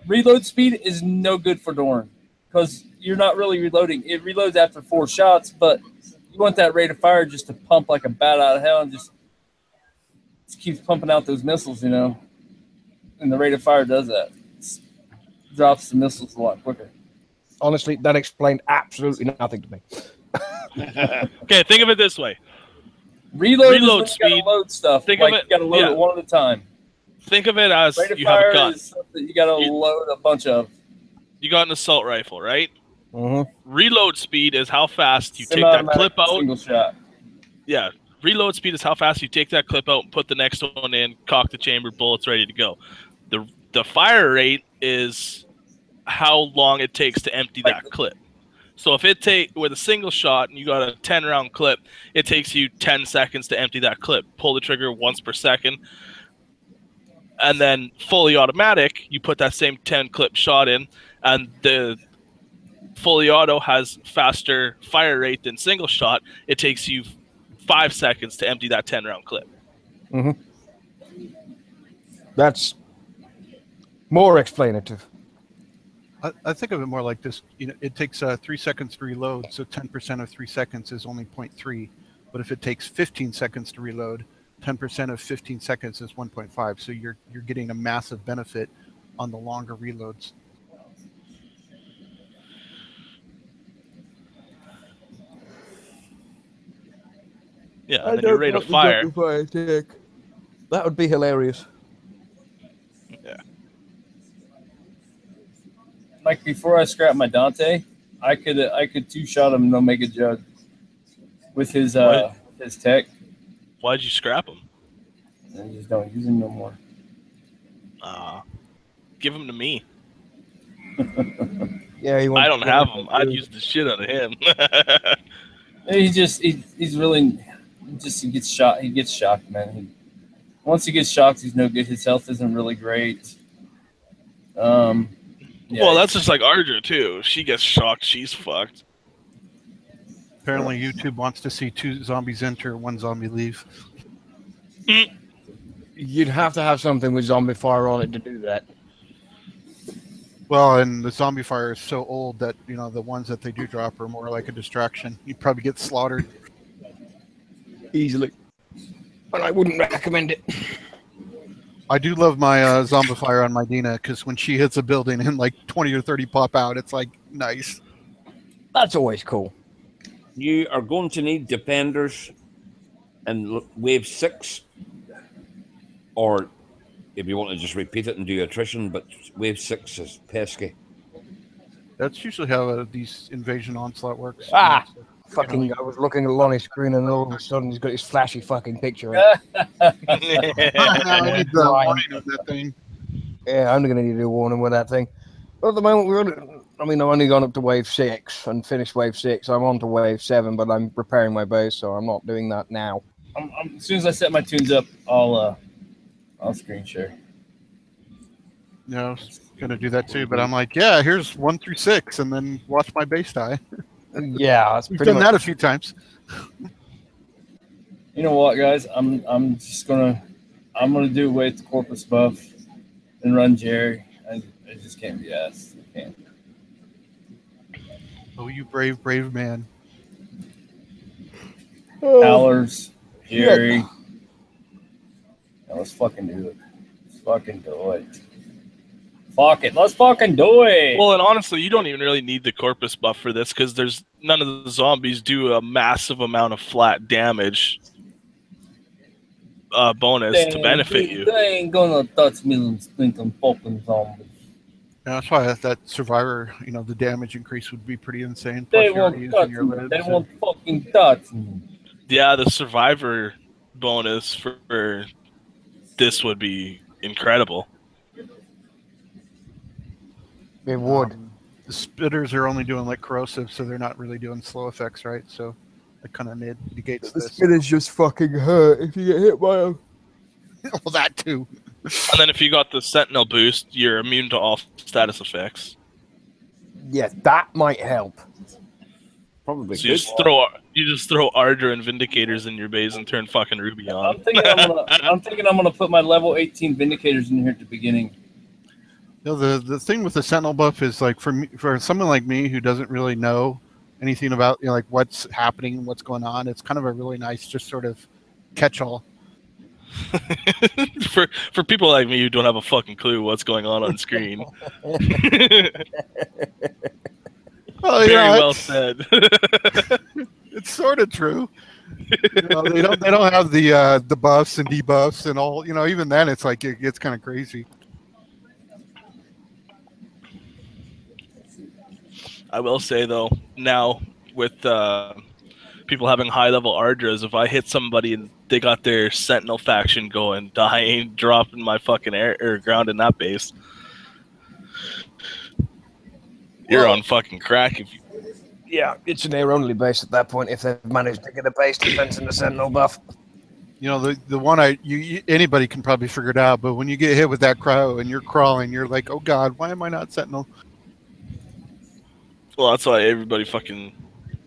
reload speed is no good for Doran because you're not really reloading. It reloads after 4 shots, but you want that rate of fire just to pump like a bat out of hell and just keeps pumping out those missiles, you know. And the rate of fire does that. It drops the missiles a lot quicker. Honestly, that explained absolutely nothing to me. Okay, think of it this way. Reload speed. speed. You load stuff. Think like of it. You got to load it one at a time. Think of it as Rate of you have fire a gun. is something you got to load a bunch of. You got an assault rifle, right? Mm-hmm. Reload speed is how fast you take that clip out. Single shot. Yeah. Reload speed is how fast you take that clip out and put the next one in, cock the chamber, bullets ready to go. The fire rate is how long it takes to empty that clip. So if it with a single shot and you got a 10-round clip, it takes you 10 seconds to empty that clip. Pull the trigger once per second. And then fully automatic, you put that same 10 clip shot in, and the fully auto has faster fire rate than single shot. It takes you 5 seconds to empty that 10-round clip. Mm-hmm. That's more explanative. I think of it more like this. You know, it takes 3 seconds to reload, so 10% of 3 seconds is only 0.3. But if it takes 15 seconds to reload, 10% of 15 seconds is 1.5. So you're getting a massive benefit on the longer reloads. Yeah, and then your rate of fire. That would be hilarious. Yeah. Like before I scrapped my Dante, I could 2-shot him no make a jug with his tech. Why'd you scrap him? I just don't use him no more. Give him to me. Yeah, I don't have him. I'd use the shit out of him. He's really he gets shot. He gets shocked, man. Once he gets shocked, he's no good. His health isn't really great. Yeah, well, that's just like Ardra too. She gets shocked, she's fucked. Apparently, YouTube wants to see 2 zombies enter, 1 zombie leave. You'd have to have something with zombie fire on it to do that. Well, and the zombie fire is so old that, you know, the ones that they do drop are more like a distraction. You'd probably get slaughtered. Easily. But I wouldn't recommend it. I do love my zombie fire on my Dina, because when she hits a building and like 20 or 30 pop out, it's like, nice. That's always cool. You are going to need defenders in wave 6, or if you want to just repeat it and do attrition, but wave 6 is pesky. That's usually how these invasion onslaught works. Fucking, I was looking at Lonnie's screen and all of a sudden he's got his flashy fucking picture in. I need the warning of that thing. Yeah, I'm going to need a warning with that thing. But at the moment, I've only gone up to wave 6 and finished wave 6. I'm on to wave 7, but I'm repairing my base, so I'm not doing that now. As soon as I set my tunes up, I'll screen share. Yeah, I was going to do that too, but I'm like, yeah, here's 1 through 6, and then watch my base die. Yeah, that's We've pretty done much that a few times. You know what, guys? I'm gonna do away with the corpus buff and run Jerry. I just can't be asked. I can't. Oh, you brave, brave man. Howlers, Jerry. Yeah, let's fucking do it. Let's fucking do it. Fuck it. Let's fucking do it. Well, and honestly, you don't even really need the corpus buff for this, because there's none of the zombies do a massive amount of flat damage bonus to benefit you. They ain't gonna touch me and stinking fucking zombies. Yeah, that's why that survivor, you know, the damage increase would be pretty insane. They Plus won't touch me. They won't fucking touch me. Yeah, the survivor bonus for this would be incredible. It would. The spitters are only doing like corrosive, so they're not really doing slow effects, right? So it kind of negates The this. spitters just fucking hurt if you get hit by them. Well, that too. And then if you got the Sentinel boost, you're immune to all status effects. Yeah, that might help. Probably So good. you just throw Ardra and Vindicators in your base and turn fucking Ruby on. I'm thinking I'm gonna put my level 18 Vindicators in here at the beginning. The thing with the Sentinel buff is like for someone like me who doesn't really know anything about like what's happening, what's going on. It's kind of a really nice, just sort of catch-all. for people like me who don't have a fucking clue what's going on screen. Well, Very well said. It's sort of true. They don't have the buffs and debuffs and all. Even then, it's like it gets kind of crazy. I will say though, now with people having high level Ardras, if I hit somebody and they got their Sentinel faction going, dying, dropping my fucking air or ground in that base, you're on fucking crack. If you... Yeah, it's an air only base at that point if they've managed to get a base defense and a Sentinel buff. The one anybody can probably figure it out, but when you get hit with that cryo and you're crawling, you're like, oh god, why am I not Sentinel? Well, that's why a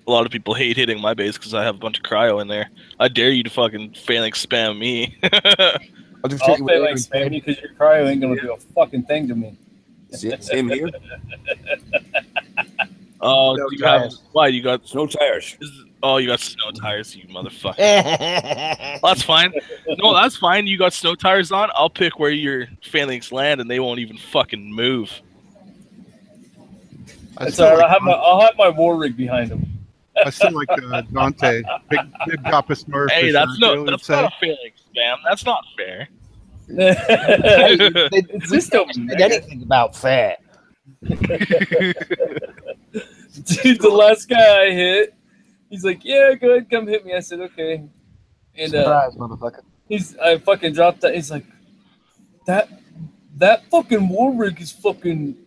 lot of people hate hitting my base because I have a bunch of cryo in there. I dare you to fucking phalanx spam me. I'll phalanx spam you because your cryo ain't gonna do a fucking thing to me. Same here. Oh, no why? You got snow tires. You got snow tires, you motherfucker. Well, that's fine. No, that's fine. You got snow tires on. I'll pick where your phalanx land, and they won't even fucking move. I'll have my war rig behind him. I still like Dante. Big Papa Smurf. Hey, that's not a phalanx spam. That's not fair. They just don't say anything about fair. Dude, the last guy I hit, he's like, "Yeah, go ahead, come hit me." I said, "Okay." And surprise, motherfucker. I fucking dropped that. He's like, that fucking war rig is fucking.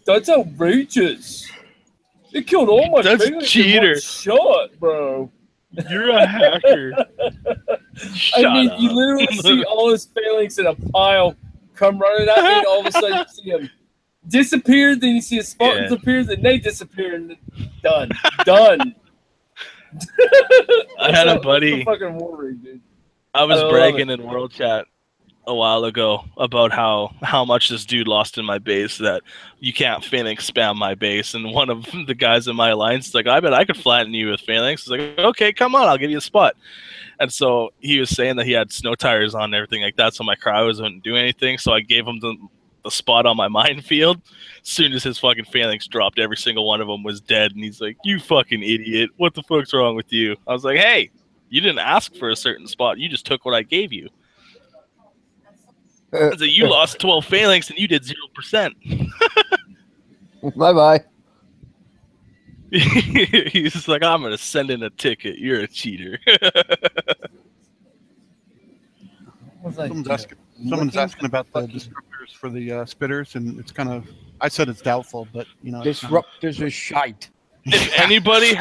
That's outrageous. It killed all my That's cheater. In one shot, bro. You're a hacker. You literally see all his phalanx in a pile come running at me, and all of a sudden you see him disappear, then you see his Spartans appear, then they disappear, and done. I had a buddy. Fucking war rig, dude. I was bragging in World Chat a while ago about how much this dude lost in my base, that you can't phalanx spam my base, and one of the guys in my alliance is like, I bet I could flatten you with phalanx. I was like, okay, come on, I'll give you a spot. And so he was saying that he had snow tires on and everything like that, so my cryos wouldn't do anything, so I gave him the spot on my minefield. As soon as his fucking phalanx dropped, every single one of them was dead, and he's like, you fucking idiot, what the fuck's wrong with you? I was like, hey, you didn't ask for a certain spot, you just took what I gave you. So you lost 12 phalanx and you did 0%. Bye-bye. He's like, I'm going to send in a ticket. You're a cheater. Someone's asking about the disruptors for the spitters, and it's kind of, I said it's doubtful, but, Disruptors are shite. If anybody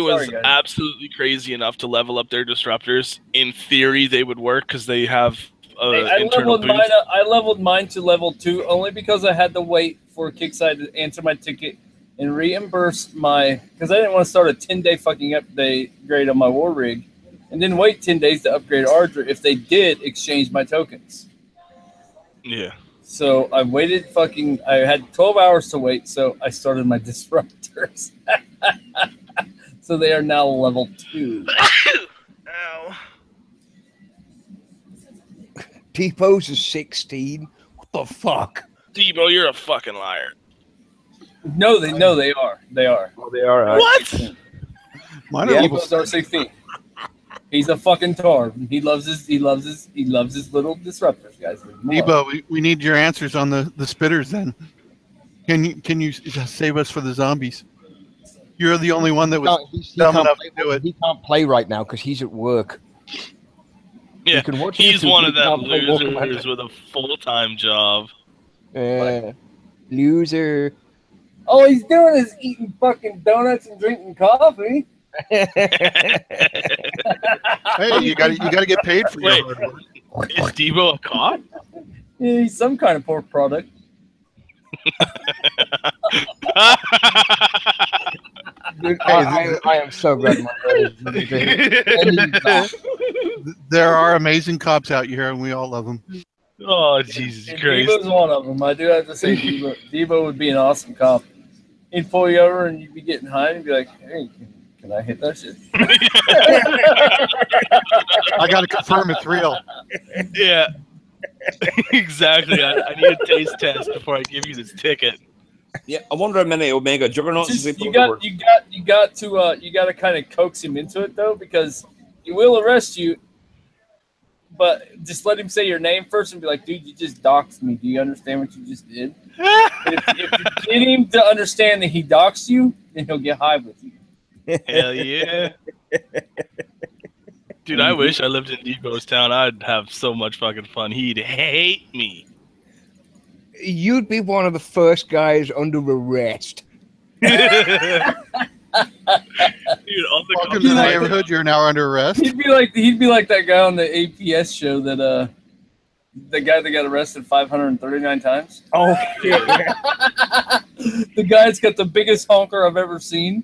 was absolutely crazy enough to level up their disruptors, in theory they would work because they have I leveled mine to level 2 only because I had to wait for Kickside to answer my ticket and reimburse because I didn't want to start a 10-day fucking upgrade on my war rig and then wait 10 days to upgrade Ardra if they did exchange my tokens. Yeah. So I waited I had 12 hours to wait, so I started my disruptors. So they are now level 2. Ow. Depot's is 16. What the fuck? Debo, you're a fucking liar. No, they are. They are. Oh, they are. What? Mine Debo's are 16. He's a fucking tar. He loves his little disruptors, guys. Debo, we need your answers on the spitters then. Can you save us for the zombies? You're the only one that was dumb enough to do it. He can't play right now because he's at work. Yeah, he's one of them losers with a full-time job. Loser. All he's doing is eating fucking donuts and drinking coffee. Hey, you got to get paid for your hard work. Is Debo a cop? Yeah, he's some kind of pork product. Dude, I am so glad my brother's There are amazing cops out here, and we all love them. Oh, Jesus And Christ. Devo's one of them. I do have to say, Devo would be an awesome cop. He'd pull you over and you'd be getting high and be like, hey, can I hit that shit? I got to confirm it's real. Yeah. Exactly. I need a taste test before I give you this ticket. Yeah, I wonder how many Omega Juggernauts Just, they you put got over. to kind of coax him into it though, because he will arrest you. But just let him say your name first and be like, dude, you just doxed me. Do you understand what you just did? If you get him to understand that he doxed you, then he'll get high with you. Hell yeah. Dude, I wish I lived in Devo's town. I'd have so much fucking fun. He'd hate me. You'd be one of the first guys under arrest. Dude, on the Welcome to the neighborhood. You're now under arrest. He'd be like that guy on the APS show that the guy that got arrested 539 times. Oh shit! The guy's got the biggest honker I've ever seen.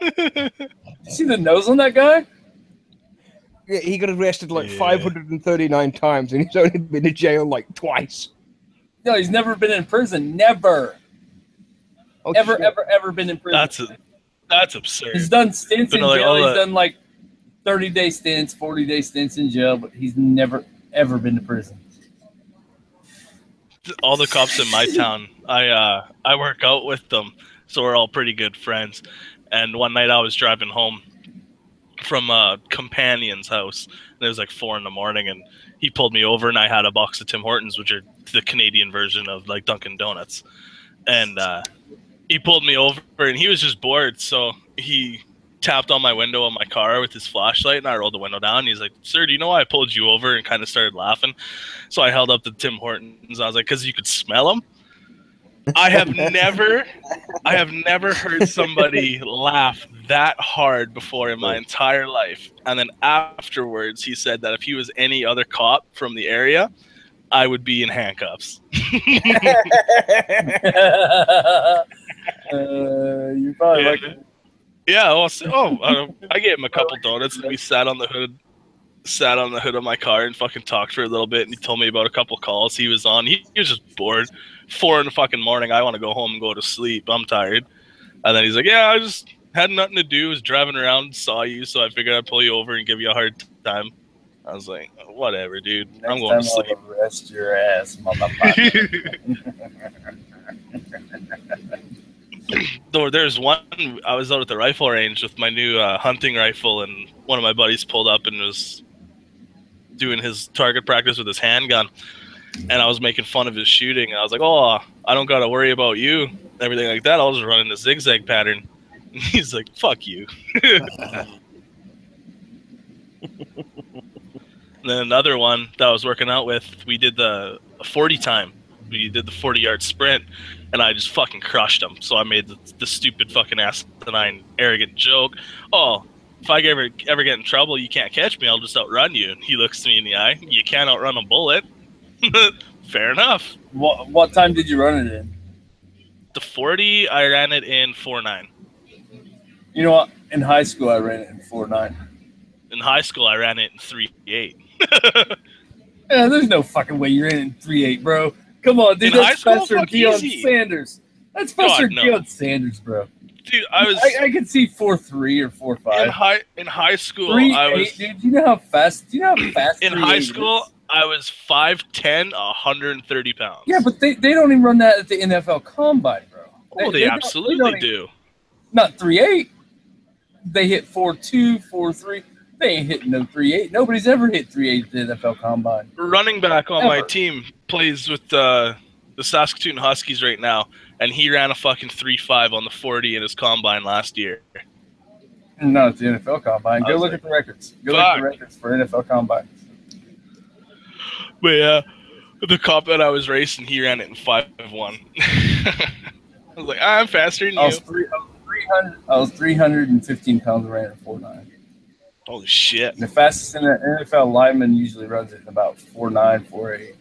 You see the nose on that guy? Yeah, he got arrested like 539 times, and he's only been to jail like twice. No, he's never been in prison. Never. Oh, ever shit. been in prison. That's absurd. He's done stints in like, jail. He's done like 30-day stints, 40-day stints in jail, but he's never ever been to prison. All the cops in my town, I work out with them, so we're all pretty good friends. And one night I was driving home from a companion's house, and it was like 4 a.m, and he pulled me over, and I had a box of Tim Hortons, which are the Canadian version of like Dunkin' Donuts. And he pulled me over, and he was just bored, so he tapped on my window of my car with his flashlight, and I rolled the window down. He's like, "Sir, do you know why I pulled you over?" And kind of started laughing. So I held up the Tim Hortons. I was like, "Because you could smell them." I have never heard somebody laugh that hard before in my entire life. And then afterwards, he said that if he was any other cop from the area, I would be in handcuffs. You probably like it. Yeah. Well, I gave him a couple donuts, and we sat on the hood of my car and fucking talked for a little bit. And he told me about a couple calls he was on. He was just bored. 4 a.m. I want to go home and go to sleep. I'm tired. And then he's like, "Yeah, I just had nothing to do. Was driving around, saw you, so I figured I'd pull you over and give you a hard time." I was like, "Whatever, dude. I'm going to sleep." I'll arrest your ass, motherfucker. Though there's one, I was out at the rifle range with my new hunting rifle, and one of my buddies pulled up and was doing his target practice with his handgun, and I was making fun of his shooting. And I was like, "Oh, I don't got to worry about you, everything like that. I'll just run in the zigzag pattern." And he's like, "Fuck you." And then another one that I was working out with, we did the 40 time. We did the 40-yard sprint, and I just fucking crushed him. So I made the stupid fucking asinine, arrogant joke. "Oh, if I ever get in trouble, you can't catch me. I'll just outrun you." And he looks me in the eye. "You can't outrun a bullet." Fair enough. What time did you run it in? The 40, I ran it in 4.9. You know what? In high school, I ran it in 4.9. In high school, I ran it in 3.8. Yeah, there's no fucking way you ran it in 3.8, bro. Come on, dude. In high That's school? Professor Fuck Deion easy. Sanders. That's Professor God, no. Deion Sanders, bro. Dude, I could see 4.3 or 4.5. in high school. 3.8, dude. Do you know how fast? in 3.8 high school. is? I was 5'10", 130 pounds. Yeah, but they don't even run that at the NFL Combine, bro. Oh, they absolutely do. Not 3.8. They hit 4.2, 4.3. They ain't hitting no 3.8. Nobody's ever hit 3.8 at the NFL Combine. Running back on my Ever. team plays with the Saskatoon Huskies right now, and he ran a fucking 3.5 on the 40 in his combine last year. Not at the NFL Combine. Go look at the records. Go look at the records for NFL Combine. But yeah, the cop that I was racing, he ran it in 5.1. I was like, "I'm faster than you." I was 315 pounds and ran at 4.9. Holy shit. And the fastest in the NFL lineman usually runs it in about 4.9, 4.8.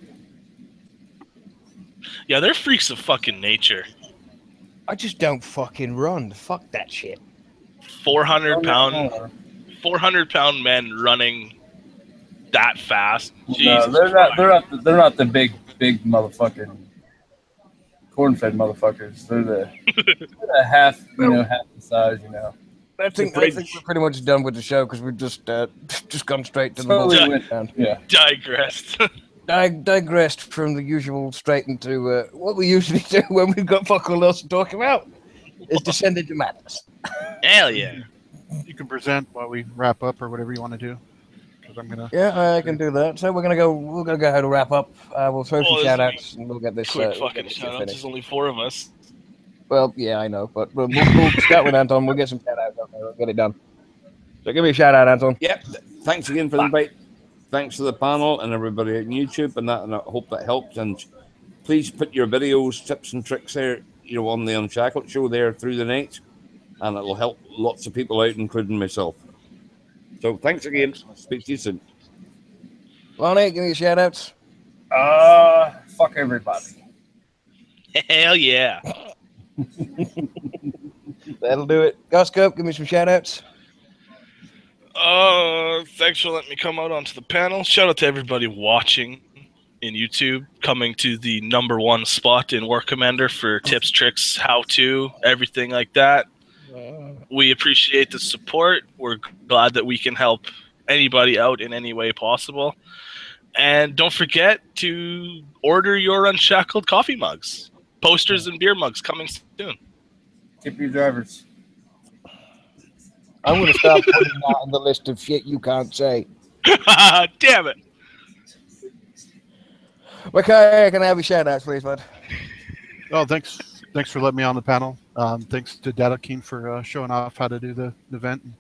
Yeah, they're freaks of fucking nature. I just don't fucking run. Fuck that shit. 400 pound men running that fast. No, Jesus they're not. Christ. They're not the big motherfucking corn-fed motherfuckers. They're the half, half the size, I think we're pretty much done with the show because we've just gone straight to the Totally bullshit. went down. Yeah. Digressed. Digressed from the usual straight into what we usually do when we've got fuck all else to talk about is descend into madness. Hell yeah. You can present while we wrap up or whatever you want to do. Because I'm gonna. Yeah, I can do that. So we're gonna go ahead and wrap up. We'll throw some Well, shout outs and we'll get this. Quick We'll fucking get this shout out. finished. There's only 4 of us. Well, yeah, I know, but we'll start with Anton. We'll get some shout outs out there. We'll get it done. So give me a shout out, Anton. Yep. Thanks again for the invite. Thanks to the panel and everybody on YouTube and that, and I hope that helped. And please put your videos, tips, and tricks there, on the Unshackled show there through the night, and it'll help lots of people out, including myself. So thanks again. Speak to you soon. Lonnie, give me a shout outs. Fuck everybody. Hell yeah. That'll do it. Goscope, give me some shout outs. Thanks for letting me come out onto the panel. Shout out to everybody watching in YouTube, coming to the #1 spot in War Commander for tips, tricks, how-to, everything like that. We appreciate the support. We're glad that we can help anybody out in any way possible. And don't forget to order your Unshackled coffee mugs. Posters and beer mugs coming soon. Tip your drivers. I'm going to start putting that on the list of shit you can't say. Damn it. Okay, can I have a shout out, please, bud? Oh, thanks for letting me on the panel. Thanks to Data Keen for showing off how to do the event and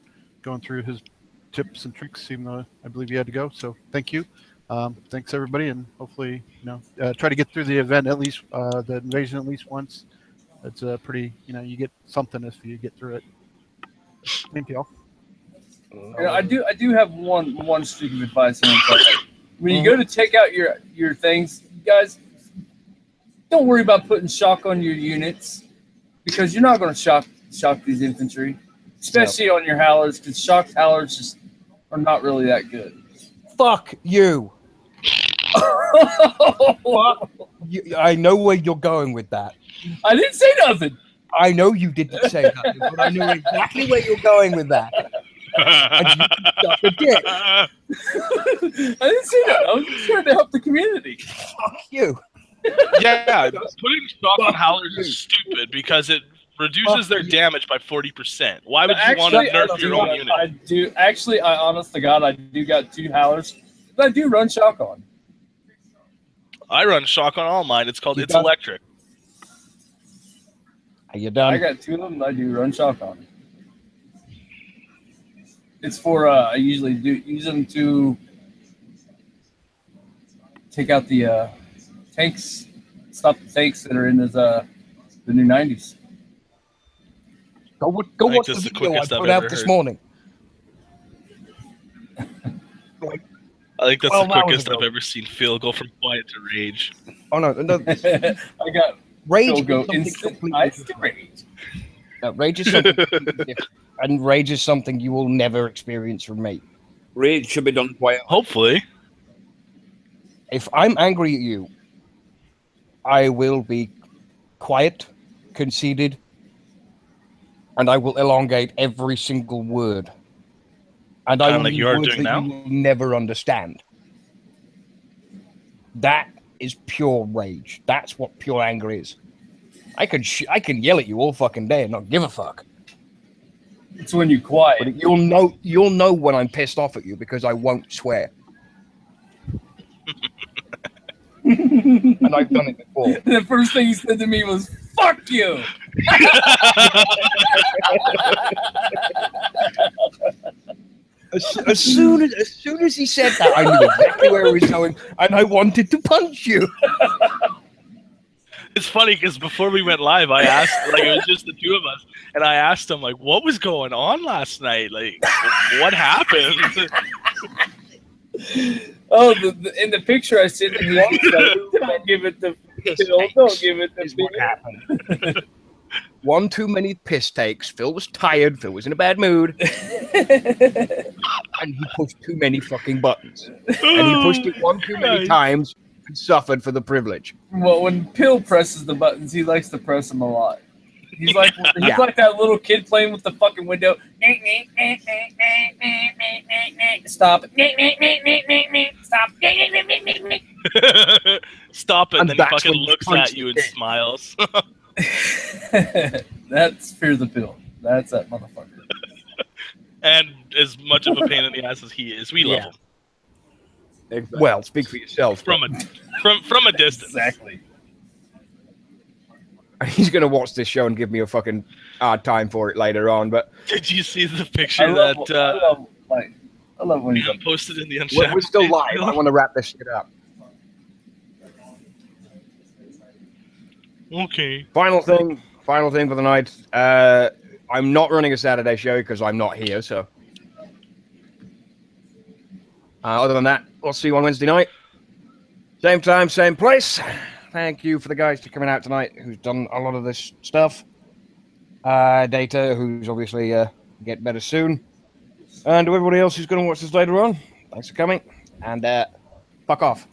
going through his tips and tricks, even though I believe he had to go. So thank you. Thanks everybody, and hopefully, try to get through the event at least, the invasion at least once. It's pretty, you get something if you get through it. Thank you all. I do have one streak of advice here. When you go to take out your things, guys, don't worry about putting shock on your units because you're not going to shock these infantry, especially on your howlers, because shocked howlers just are not really that good. Fuck you. I know where you're going with that. I didn't say nothing. I know you didn't say nothing, but I know exactly where you're going with that. And you suck a dick. I didn't say that. I was just trying to help the community. Fuck you. Yeah, putting shock on howlers is stupid because it reduces their damage by 40%. Why would you want to nerf your own unit? I do. Actually, honest to God, I do got 2 howlers that I do run shock on. I run shock on all mine. It's called electric. Are you done? I got 2 of them that I do run shock on. It's for, I usually do use them to take out the tanks, stop the tanks that are in the new 90s. Go watch the video I put out this morning. I think that's the quickest I've ever seen Phil go from quiet to rage. Oh no! I got rage. Go instant ice to rage. No, rage is something different, and rage is something you will never experience from me. Rage should be done quiet. Hopefully, if I'm angry at you, I will be quiet, conceited, and I will elongate every single word. And I will like you are doing now. You will never understand. That is pure rage. That's what pure anger is. I can yell at you all fucking day and not give a fuck. It's when you quiet. But you'll know when I'm pissed off at you because I won't swear. And I've done it before. The first thing he said to me was, "Fuck you." As soon as he said that, I knew exactly where he was going, and I wanted to punch you. It's funny because before we went live, I asked, like, it was just the 2 of us, and I asked him, like, what was going on last night? Like, what happened? Oh, in the picture I sent him, don't give it the Phil. Don't give it the what happened. one too many piss takes. Phil was tired. Phil was in a bad mood. And he pushed too many fucking buttons. And he pushed it one too many times and suffered for the privilege. Well, when Pill presses the buttons, he likes to press them a lot. He's like like that little kid playing with the fucking window. Stop. Stop. Stop it, and then he that's fucking when you looks punch at you and the kid. smiles. That's Fear the Pill. That's that motherfucker. And as much of a pain in the ass as he is, we love him. Exactly. Well, speak for yourself. From a distance. Exactly. He's going to watch this show and give me a fucking hard time for it later on. But did you see the picture I love when he's Liam posted in the Unshackled? we're still live. I want to wrap this shit up. Okay. Final thing for the night. I'm not running a Saturday show because I'm not here. So, other than that, we'll see you on Wednesday night. Same time, same place. Thank you for the guys for coming out tonight who's done a lot of this stuff. Data, who's obviously get better soon. And to everybody else who's going to watch this later on, thanks for coming. And fuck off.